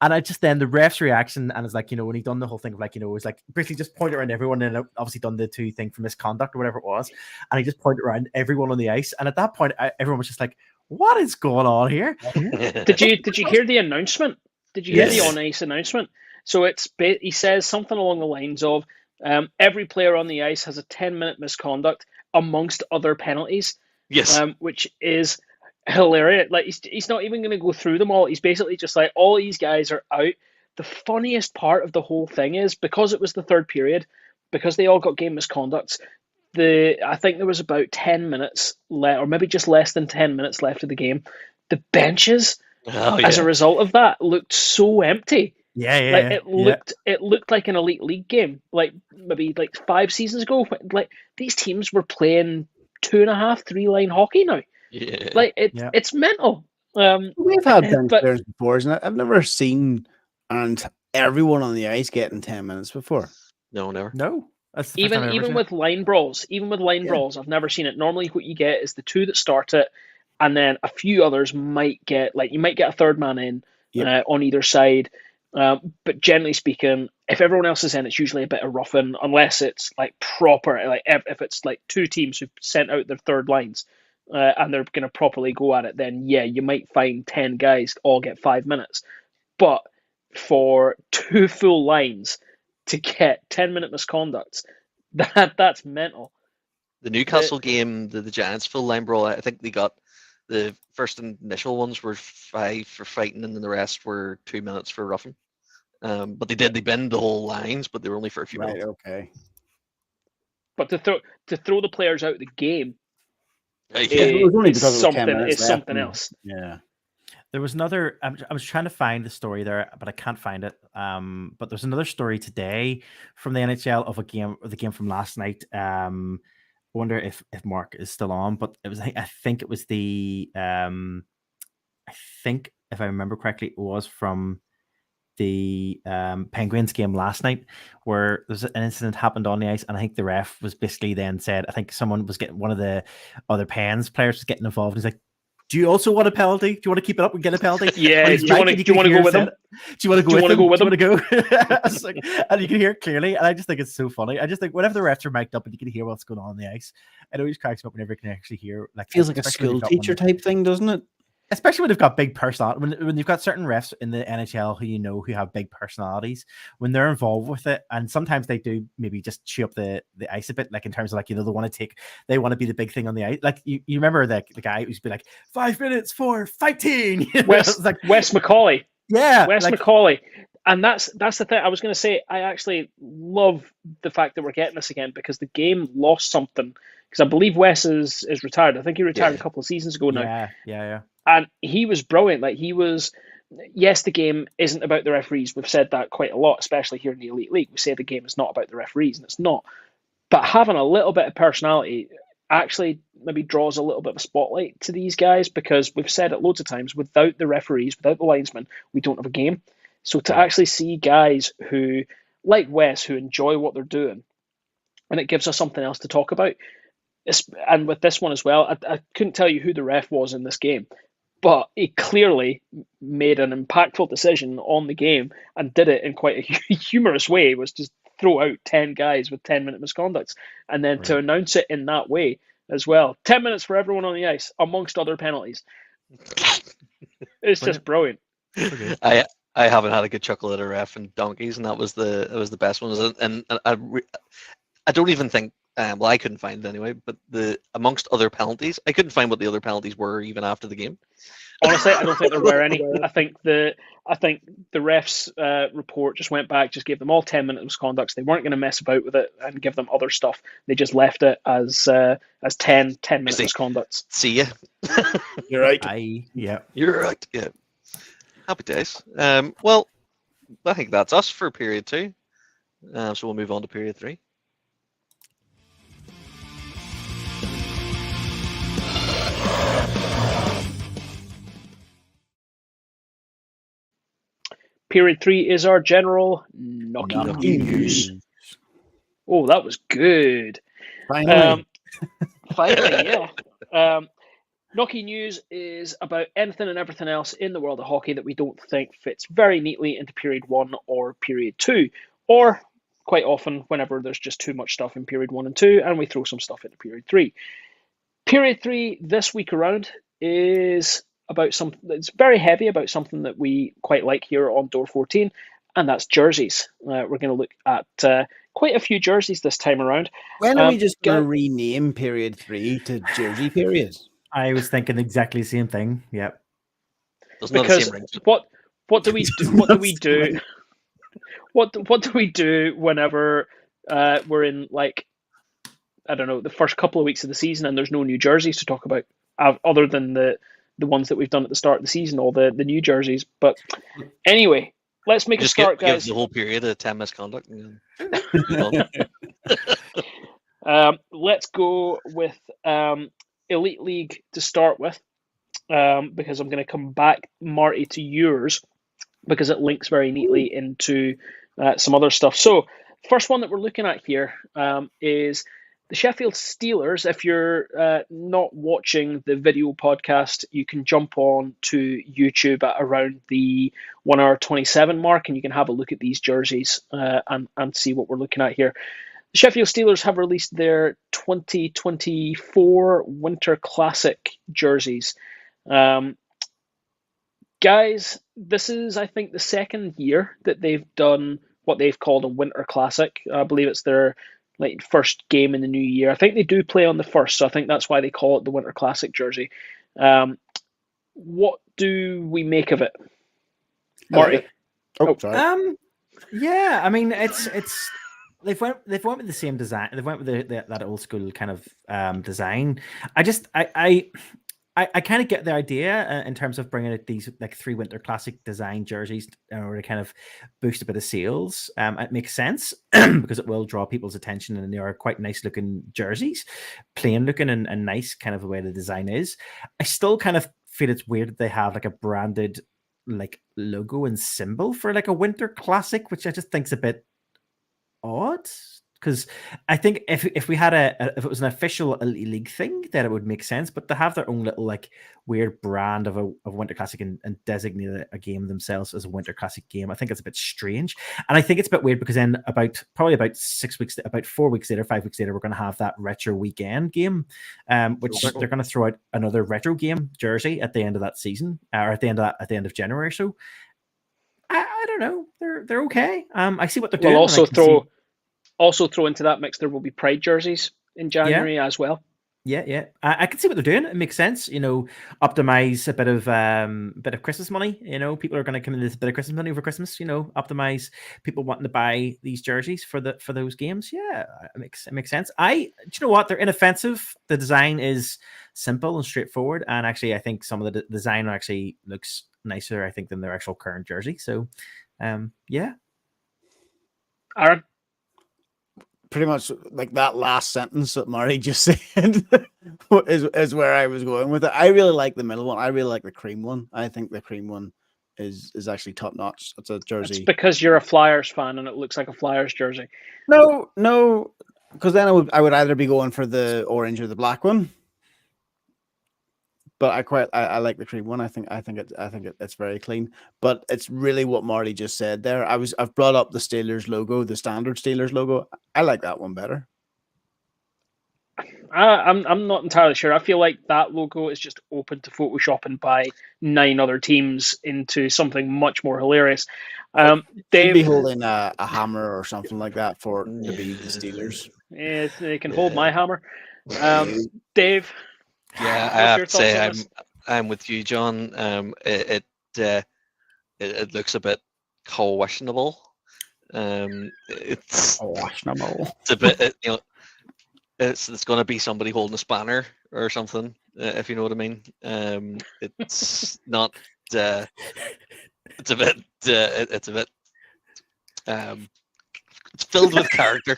And I just, then the ref's reaction, and it's like, when he done the whole thing of like, it was like basically just pointed around everyone, and obviously done the 2 thing for misconduct or whatever it was, and he just pointed around everyone on the ice, and at that point, everyone was just like, "What is going on here?" Did you hear the announcement? Did you hear the on ice announcement? So he says something along the lines of, every player on the ice has a 10-minute misconduct amongst other penalties. Yes. Which is hilarious. Like he's not even going to go through them all. He's basically just like, all these guys are out. The funniest part of the whole thing is, because it was the third period, because they all got game misconducts, I think there was about 10 minutes left, or maybe just less than 10 minutes left of the game. The benches, as a result of that, looked so empty. It looked like an elite league game, like maybe like 5 seasons ago. Like these teams were playing 2.5, 3-line hockey now. Yeah. Like it's mental. We've had bench players before, isn't it? I've never seen everyone on the ice getting 10 minutes before. No, never. No. Even with line brawls, I've never seen it. Normally, what you get is the 2 that start it, and then a few others might get, like, you might get a third man in on either side. But generally speaking, if everyone else is in, it's usually a bit of roughing, unless it's like proper, like if it's like 2 teams who've sent out their third lines, and they're going to properly go at it, then yeah, you might find 10 guys all get 5 minutes. But for 2 full lines to get 10-minute misconducts, that's mental. The Newcastle game, the Giants full line brawl, I think they got the first initial ones were 5 for fighting, and then the rest were 2 minutes for roughing. But they bend the whole lines, but they were only for a few minutes. Okay. But to throw the players out of the game, it was only because it was 10 minutes is something else. Yeah. There was another. I was trying to find the story there, but I can't find it. But there's another story today from the NHL of the game from last night. I wonder if Mark is still on, but it was. I think it was the. I think, if I remember correctly, it was from the Penguins game last night, where there's an incident happened on the ice, and I think the ref was basically then said, I think someone was getting, one of the other Pens players was getting involved. He's like, "Do you also want a penalty? Do you want to keep it up and get a penalty?" Yeah, do you want to go with him? Do you want to go with him? Do you want to go? Like, and you can hear it clearly, and I just think it's so funny. I just think whenever the refs are mic'd up and you can hear what's going on the ice, it always cracks me up whenever you can actually hear. Like, Feels like a school teacher type thing, doesn't it? especially when they've got big personality, when you've got certain refs in the NHL who have big personalities, when they're involved with it, and sometimes they do maybe just chew up the ice a bit, like in terms of they want to be the big thing on the ice. Like you remember the guy who's be like 5 minutes for fighting. Wes Macaulay. Yeah, Wes Macaulay. And that's the thing. I was going to say, I actually love the fact that we're getting this again because the game lost something. Because I believe Wes is retired. I think he retired a couple of seasons ago now. Yeah. And he was brilliant. Yes, the game isn't about the referees. We've said that quite a lot, especially here in the Elite League. We say the game is not about the referees, and it's not. But having a little bit of personality actually maybe draws a little bit of a spotlight to these guys because we've said it loads of times, without the referees, without the linesmen, we don't have a game. So to actually see guys who, like Wes, who enjoy what they're doing, and it gives us something else to talk about. And with this one as well, I couldn't tell you who the ref was in this game, but he clearly made an impactful decision on the game and did it in quite a humorous way. It was just throw out 10 guys with 10-minute misconducts. And then to announce it in that way as well. 10 minutes for everyone on the ice, amongst other penalties. It's just brilliant. I haven't had a good chuckle at a ref in donkeys, and that was the best one. And I don't even think, well, I couldn't find it anyway, but amongst other penalties, I couldn't find what the other penalties were even after the game. Honestly, I don't think there were any. I think the refs report just went back, just gave them all 10-minute misconducts. They weren't going to mess about with it and give them other stuff. They just left it as 10-minute misconducts. See ya. You're right. You're right. Yeah. Happy days. Well, I think that's us for period 2. So we'll move on to period 3. Period 3 is our general Knocky news. Oh, that was good. Finally. Finally, yeah. Knocky news is about anything and everything else in the world of hockey that we don't think fits very neatly into period 1 or period 2, or quite often whenever there's just too much stuff in period 1 and 2 and we throw some stuff into period 3. Period 3 this week around is about something that's very heavy, about something that we quite like here on Door 14, and that's jerseys. We're going to look at quite a few jerseys this time around. When are we just going to rename period 3 to jersey period? I was thinking exactly the same thing. Yep. Because what do we do? What do we do? What do we do whenever we're in, like, I don't know, the first couple of weeks of the season and there's no new jerseys to talk about, other than the ones that we've done at the start of the season, all the new jerseys. But anyway, let's make a start, guys. Give the whole period of 10 misconduct. Let's go with Elite League to start with, because I'm going to come back, Marty, to yours, because it links very neatly into some other stuff. So, first one that we're looking at here is the Sheffield Steelers. If you're not watching the video podcast, you can jump on to YouTube at around the 1 hour 27 mark, and you can have a look at these jerseys and see what we're looking at here. The Sheffield Steelers have released their 2024 Winter Classic jerseys. Guys, this is, I think, the second year that they've done what they've called a Winter Classic. I believe it's their first game in the new year. I think they do play on the 1st, so I think that's why they call it the Winter Classic jersey. What do we make of it, Marty? Sorry. Yeah, I mean, it's they've went with the same design. They've went with that old school kind of design. I kind of get the idea in terms of bringing out these like 3 Winter Classic design jerseys in order to kind of boost a bit of sales. It makes sense because it will draw people's attention, and they are quite nice looking jerseys, plain looking and nice kind of the way the design is. I still kind of feel it's weird that they have like a branded like logo and symbol for like a Winter Classic, which I just think's a bit odd. because I think if we had if it was an official Elite League thing, then it would make sense. But to have their own little like weird brand of a Winter Classic and designate a game themselves as a Winter Classic game, I think it's a bit strange. And I think it's a bit weird because then about 4 weeks later, 5 weeks later, we're going to have that retro weekend game, which they're going to throw out another retro game jersey at the end of that season, or at the end of January. So I don't know. They're okay. I see what they're doing. We'll also throw into that mix. There will be Pride jerseys in January as well. Yeah. I can see what they're doing. It makes sense. Optimize a bit of Christmas money. People are going to come in this bit of Christmas money over Christmas. Optimize people wanting to buy these jerseys for those games. Yeah, it makes sense. Do you know what? They're inoffensive. The design is simple and straightforward, and actually, I think some of the design actually looks nicer, I think, than their actual current jersey. So, yeah. Aaron? Pretty much like that last sentence that Murray just said is where I was going with it. I really like the middle one. I really like the cream one. I think the cream one is actually top notch. It's a jersey. It's because you're a Flyers fan and it looks like a Flyers jersey. No, because then I would either be going for the orange or the black one. But I like the cream one. I think it's very clean. But it's really what Marty just said there. I've brought up the Steelers logo, the standard Steelers logo. I like that one better. I'm not entirely sure. I feel like that logo is just open to photoshopping by 9 other teams into something much more hilarious. They'd be holding a hammer or something like that to be the Steelers. Yeah, they can hold my hammer. Dave. Yeah, I have to say I'm with you, John. It looks a bit questionable. It's questionable. It's a bit, it's going to be somebody holding a spanner or something, if you know what I mean. It's not. It's a bit. It's filled with character.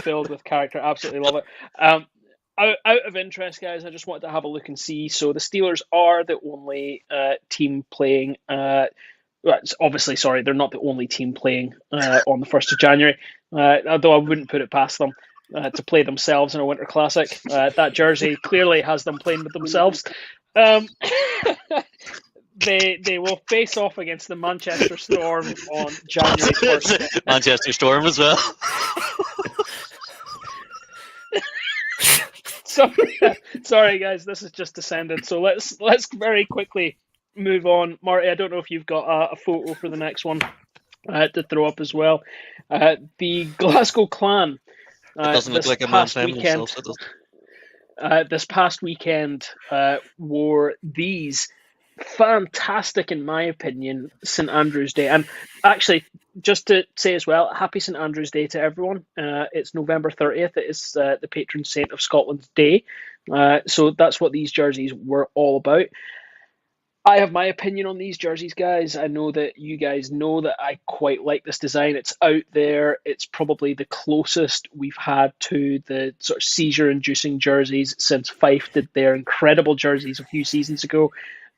Filled with character, absolutely love it. Out of interest, guys, I just wanted to have a look and see. So the Steelers are the only team playing. Obviously, sorry, they're not the only team playing on the 1st of January. Although I wouldn't put it past them to play themselves in a Winter Classic. That jersey clearly has them playing with themselves. They will face off against the Manchester Storm on January 1st. Manchester Storm as well. Sorry, guys, this has just descended. So let's very quickly move on. Marty, I don't know if you've got a photo for the next one to throw up as well. The Glasgow Clan. It doesn't look like a man playing themselves. This past weekend wore these fantastic, in my opinion, St. Andrew's Day. And actually, just to say as well, happy St. Andrew's Day to everyone. It's November 30th. It is the patron saint of Scotland's day. So that's what these jerseys were all about. I have my opinion on these jerseys, guys. I know that you guys know that I quite like this design. It's out there. It's probably the closest we've had to the sort of seizure-inducing jerseys since Fife did their incredible jerseys a few seasons ago.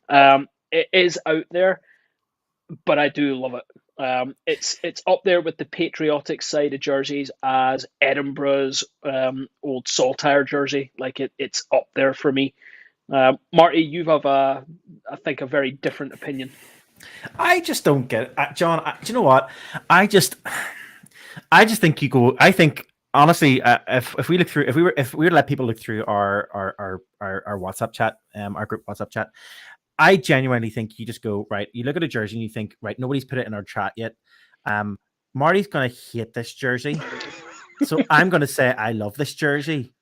It is out there, but I do love it. It's up there with the patriotic side of jerseys as Edinburgh's old Saltire jersey. Like it's up there for me. Marty, you have I think a very different opinion. I just don't get it, John. Do you know what? I just think you go. I think honestly, if we look through, if we were to let people look through our WhatsApp chat, our group WhatsApp chat, I genuinely think you just go right. You look at a jersey and you think, right, nobody's put it in our chat yet. Marty's gonna hate this jersey, so I'm gonna say I love this jersey,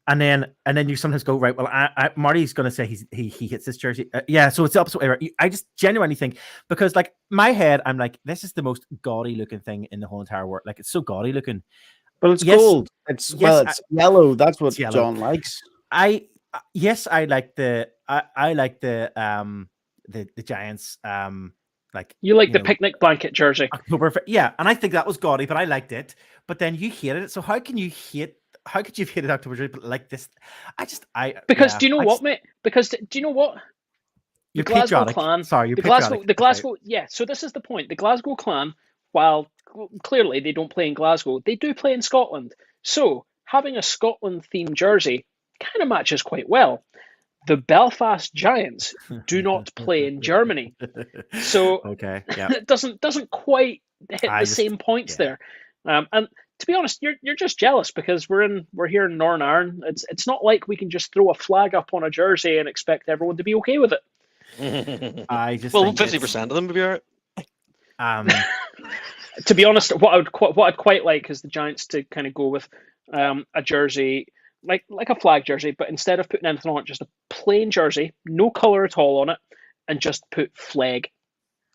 and then you sometimes go, right, well, Marty's gonna say he hits this jersey. Yeah, so it's the opposite way. Right? I just genuinely think, because like my head, I'm like, this is the most gaudy looking thing in the whole entire world. Like it's so gaudy looking, but it's gold. It's yellow. That's what John likes. I like the Giants like you like the picnic blanket jersey. October, yeah, and I think that was gaudy, but I liked it. But then you hated it. So how could you have hated October jersey but like this? Do you know what, mate? Because do you know what? You're Glasgow Clan. Sorry, you're the Glasgow. Yeah. So this is the point. The Glasgow Clan, while clearly they don't play in Glasgow. They do play in Scotland. So having a Scotland-themed jersey kind of matches quite well. The Belfast Giants do not play in Germany, so okay, yeah, it doesn't quite hit the same points there. And to be honest, you're just jealous because we're here in Northern Ireland. It's not like we can just throw a flag up on a jersey and expect everyone to be okay with it. I just well, think 50% of them would be all right. To be honest, what I'd quite like is the Giants to kind of go with a jersey like a flag jersey, but instead of putting anything on it, just a plain jersey, no color at all on it, and just put flag.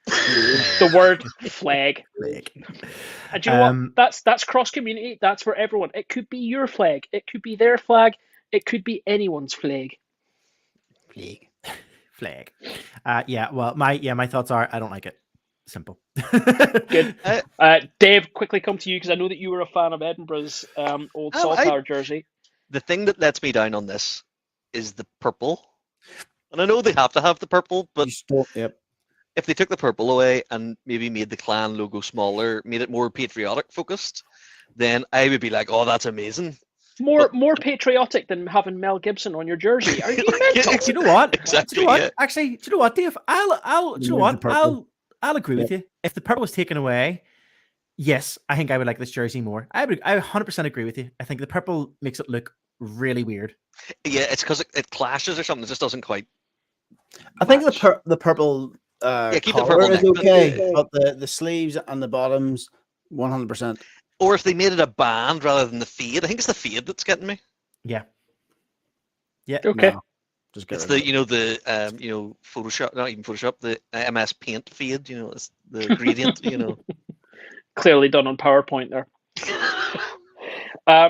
The word flag. And do you know what? That's cross community. That's for everyone. It could be your flag. It could be their flag. It could be anyone's flag. Flag. Yeah. Well, my thoughts are I don't like it. Simple. Good. Dave, quickly come to you because I know that you were a fan of Edinburgh's old Saltire jersey. The thing that lets me down on this is the purple. And I know they have to have the purple, but if they took the purple away and maybe made the clan logo smaller, made it more patriotic focused, then I would be like, oh, that's amazing. More patriotic than having Mel Gibson on your jersey. Are you mental? Do you know what? Exactly. Do you know what? Yeah. Actually, do you know what, Dave? I'll agree with you. If the purple was taken away, yes, I think I would like this jersey more. I 100% agree with you. I think the purple makes it look really weird. Yeah, it's because it clashes or something. It just doesn't quite. I think the purple keep the collar purple is neck, okay, but the sleeves and the bottoms, 100%. Or if they made it a band rather than the fade. I think it's the fade that's getting me. Yeah. Yeah. Okay. No, just get It's rid the of it. Photoshop, not even Photoshop, the MS Paint fade. It's the gradient. Clearly done on PowerPoint there.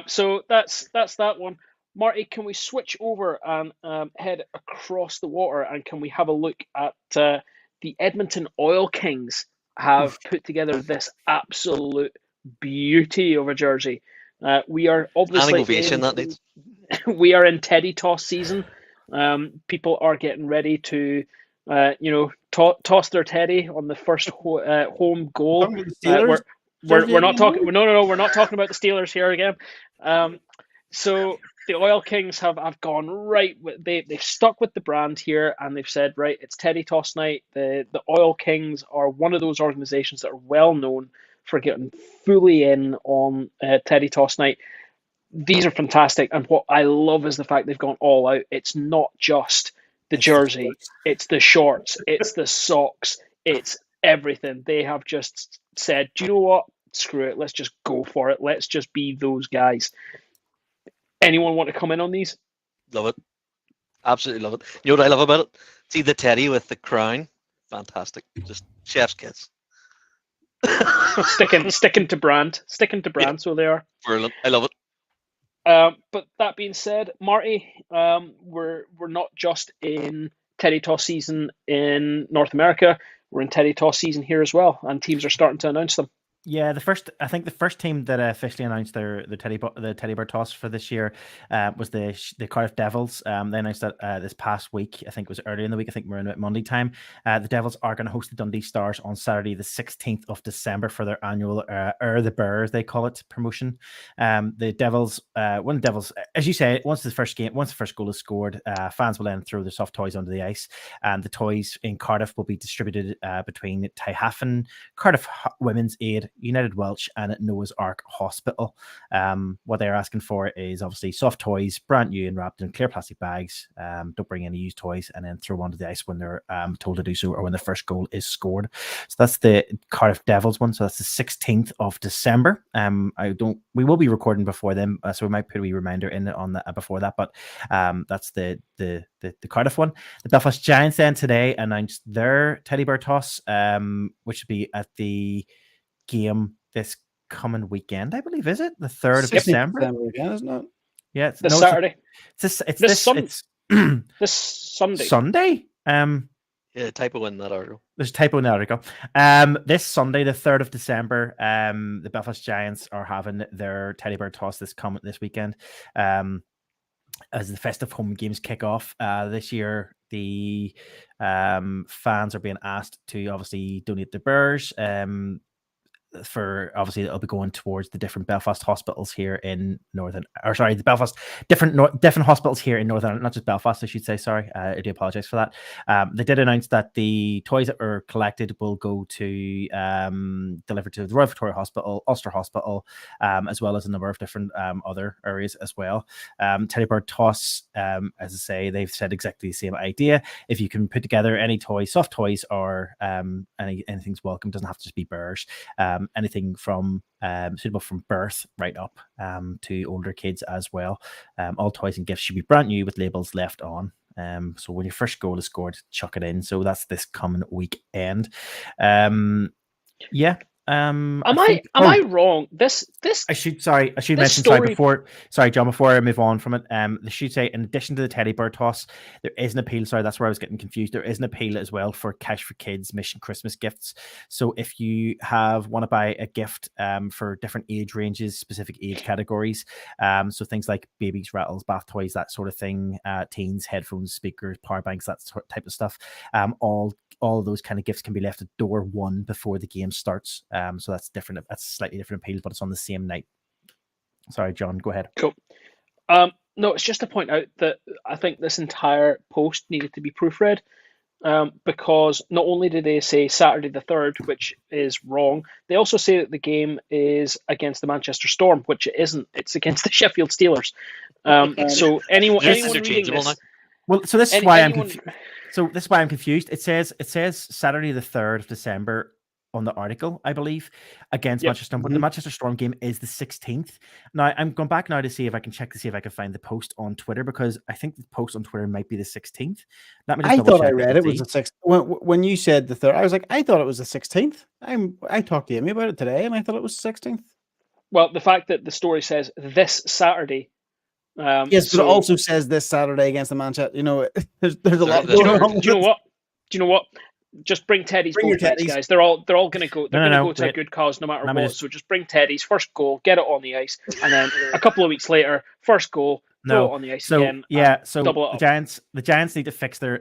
So that's that one. Marty, can we switch over and head across the water and can we have a look at the Edmonton Oil Kings have put together this absolute beauty of a jersey. We are obviously ovation that needs. We are in Teddy toss season. People are getting ready to toss their Teddy on the first home goal. We're not talking. No, we're not talking about the Steelers here again. So the Oil Kings have gone right. They've stuck with the brand here, and they've said, right, it's Teddy Toss night. The Oil Kings are one of those organisations that are well known for getting fully in on Teddy Toss night. These are fantastic, and what I love is the fact they've gone all out. It's not just the jersey, it's the shorts, it's the socks, it's everything. They have just said, do you know what? Screw it. Let's just go for it. Let's just be those guys. Anyone want to come in on these? Love it. Absolutely love it. You know what I love about it? See the Teddy with the crown. Fantastic. Just chef's kiss. Sticking to brand. Yeah. So they are. Brilliant. I love it. But that being said, Marty, we're not just in Teddy Toss season in North America. We're in Teddy Toss season here as well, and teams are starting to announce them. Yeah, I think the first team that officially announced the teddy bear toss for this year was the Cardiff Devils. They announced that this past week. I think it was earlier in the week. I think we're in at Monday time. The Devils are going to host the Dundee Stars on Saturday, the 16th of December, for their annual the Bears, they call it, promotion. The Devils, when the Devils, as you say, once the first goal is scored, fans will then throw their soft toys onto the ice, and the toys in Cardiff will be distributed between Tyhafen, Cardiff Women's Aid, United Welsh, and Noah's Ark Hospital. What they're asking for is obviously soft toys, brand new and wrapped in clear plastic bags. Don't bring any used toys, and then throw onto the ice when they're told to do so, or when the first goal is scored. So that's the Cardiff Devils one. So that's the 16th of December. We will be recording before them, so we might put a wee reminder in on that before that. But that's the Cardiff one. The Belfast Giants then today announced their teddy bear toss, which would be at the game this coming weekend, I believe. Is it the 3rd of December? Again, isn't it? Yeah, it's this Saturday. It's this Sunday. Sunday. Yeah, typo in that article. There's a typo in the article. This Sunday, the 3rd of December, the Belfast Giants are having their teddy bear toss this weekend. As the festive home games kick off this year, the fans are being asked to obviously donate their bears. for obviously it'll be going towards the different Belfast hospitals here in the Belfast different hospitals here in Northern, not just Belfast, I should say. Sorry, I do apologize for that. They did announce that the toys that were collected will go to delivered to the Royal Victoria Hospital, Ulster Hospital, as well as a number of different other areas as well. Teddy Bird Toss, as I say, they've said exactly the same idea. If you can put together any toys, soft toys, or anything's welcome. Doesn't have to just be bears. Anything from suitable from birth right up to older kids as well. All toys and gifts should be brand new with labels left on. So when your first goal is scored, chuck it in. So that's this coming weekend. Yeah. Am I wrong? This I should mention story... before I move on from it. They should say, in addition to the Teddy Bird Toss, there is an appeal. Sorry, that's where I was getting confused. There is an appeal as well for Cash for Kids Mission Christmas gifts. So if you want to buy a gift for different age ranges, specific age categories, so things like babies, rattles, bath toys, that sort of thing, teens, headphones, speakers, power banks, that sort type of stuff, all of those kind of gifts can be left at door one before the game starts. So that's different. That's slightly different appeal, but it's on the same night. Sorry, John, go ahead. Cool. No, it's just to point out that I think this entire post needed to be proofread, because not only do they say Saturday the 3rd, which is wrong, they also say that the game is against the Manchester Storm, which it isn't. It's against the Sheffield Steelers. So anyone reading this... Well, so this is why I'm confused. So this is why I'm confused. It says Saturday the 3rd of December on the article, I believe, against Manchester Storm. But the Manchester Storm game is the 16th. Now, I'm going back now to see if I can find the post on Twitter, because I think the post on Twitter might be the 16th. I thought I read it was the 6th. When you said the 3rd, I was like, I thought it was the 16th. I talked to Amy about it today, and I thought it was 16th. Well, the fact that the story says this Saturday... yes, but it also says this Saturday against the Manchester. There's a lot going on. Do you know what? Just bring Teddy's both nights, guys. They're all going to go. They're going to go to a good cause no matter what. So just bring Teddy's first goal, get it on the ice, and then a couple of weeks later, first goal, throw it on the ice again. Yeah, so double it up. The Giants need to fix their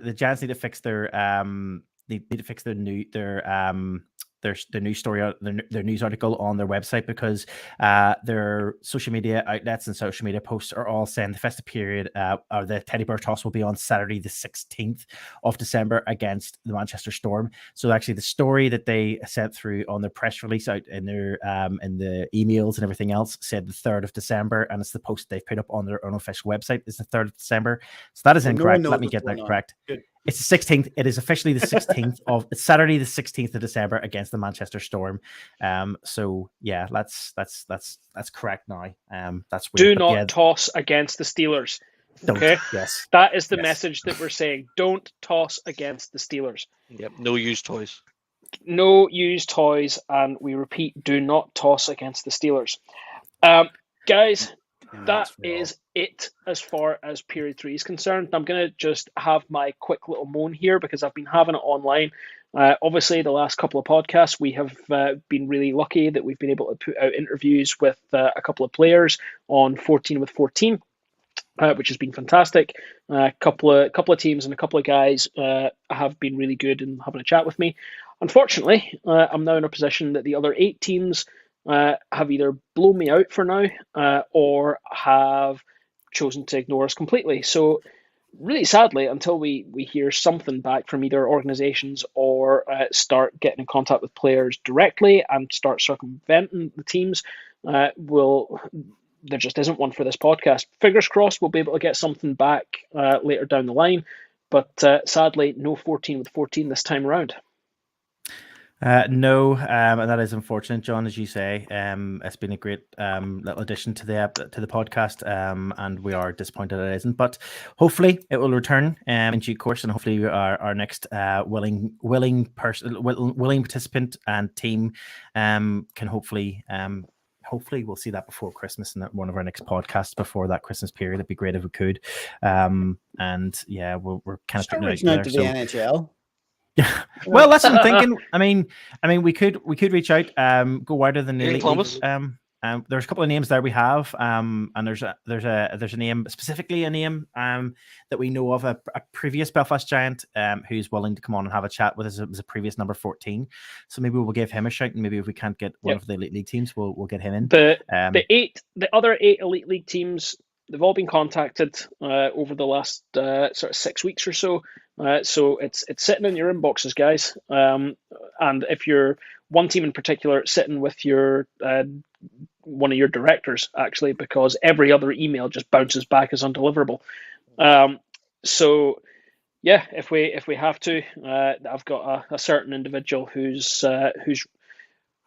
their news story, their news article on their website, because their social media outlets and social media posts are all saying the festive period or the Teddy Bear Toss will be on Saturday the 16th of December against the Manchester Storm. So actually the story that they sent through on their press release out in their in the emails and everything else said the 3rd of December, and it's the post they've put up on their unofficial website is the 3rd of December. So that is incorrect. Let me get that correct. Good. It's the 16th. It is officially the 16th of Saturday, the 16th of December against the Manchester Storm. So yeah, that's correct now. That's weird. Do not toss against the Steelers. Okay. Yes. That is the message that we're saying. Don't toss against the Steelers. Yep. No used toys. No used toys, and we repeat, do not toss against the Steelers. Guys. That is it as far as period 3 is concerned. I'm going to just have my quick little moan here because I've been having it online. Obviously, the last couple of podcasts, we have been really lucky that we've been able to put out interviews with a couple of players on 14 with 14, which has been fantastic. A couple of teams and a couple of guys have been really good in having a chat with me. Unfortunately, I'm now in a position that the other 8 teams have either blown me out for now or have chosen to ignore us completely. So really sadly, until we hear something back from either organizations or start getting in contact with players directly and start circumventing the teams, there just isn't one for this podcast. Fingers crossed we'll be able to get something back later down the line, but sadly no 14 with 14 this time around. No, and that is unfortunate, John, as you say. It's been a great little addition to the podcast, and we are disappointed it isn't. But hopefully, it will return in due course, and hopefully, our next willing participant and team can hopefully. Hopefully, we'll see that before Christmas in one of our next podcasts before that Christmas period. It'd be great if we could. And yeah, we're kind of putting it out to the NHL. Yeah, well, that's what I'm thinking. I mean, we could reach out, go wider than the league. there's a couple of names there we have, and there's a name, specifically a name that we know of, a previous Belfast Giant who's willing to come on and have a chat with us. It was a previous number 14, so maybe we'll give him a shout, and maybe if we can't get one of the Elite League teams, we'll get him in. The other 8 Elite League teams, they've all been contacted over the last sort of 6 weeks or so. So it's sitting in your inboxes, guys. And if you're one team in particular, it's sitting with your one of your directors, actually, because every other email just bounces back as undeliverable. So yeah, if we have to, I've got a certain individual who's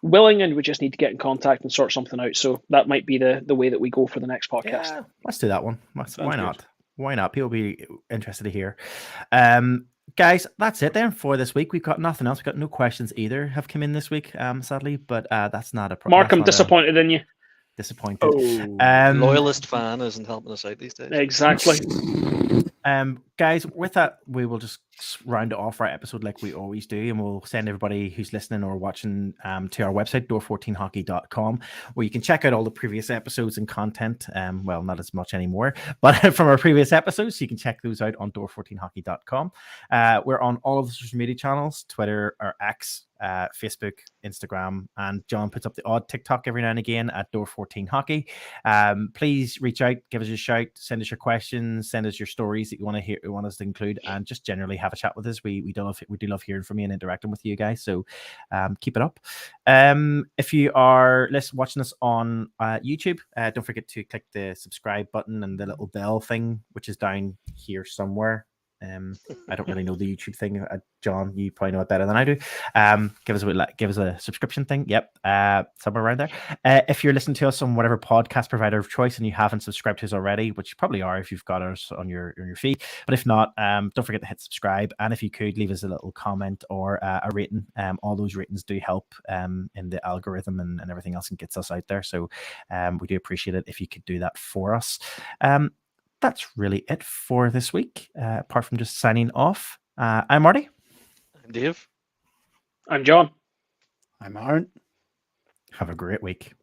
willing, and we just need to get in contact and sort something out. So that might be the way that we go for the next podcast. Yeah, let's do that one. Why not? Good. Why not? People will be interested to hear. Guys, that's it then for this week. We've got nothing else. We've got no questions either have come in this week, sadly, but that's not a problem. Mark, I'm disappointed in you. Disappointed. Loyalist fan isn't helping us out these days. Exactly. Guys, with that, we will just round it off our episode like we always do, and we'll send everybody who's listening or watching to our website, door14hockey.com, where you can check out all the previous episodes and content. Well, not as much anymore, but from our previous episodes, you can check those out on door14hockey.com. We're on all of the social media channels, Twitter or X, Facebook, Instagram, and John puts up the odd TikTok every now and again at door14hockey. Please reach out, give us a shout, send us your questions, send us your stories that you want to hear, you want us to include, and just generally have a chat with us. We do love hearing from you and interacting with you guys. So keep it up. If you are watching us on YouTube, don't forget to click the subscribe button and the little bell thing, which is down here somewhere. I don't really know the YouTube thing. John, you probably know it better than I do. Give us a subscription thing. Yep, somewhere around there. If you're listening to us on whatever podcast provider of choice and you haven't subscribed to us already, which you probably are if you've got us on your feed, but if not, don't forget to hit subscribe. And if you could leave us a little comment or a rating, all those ratings do help in the algorithm and everything else, and gets us out there. So we do appreciate it if you could do that for us. That's really it for this week, apart from just signing off. I'm Marty. I'm Dave. I'm John. I'm Aaron. Have a great week.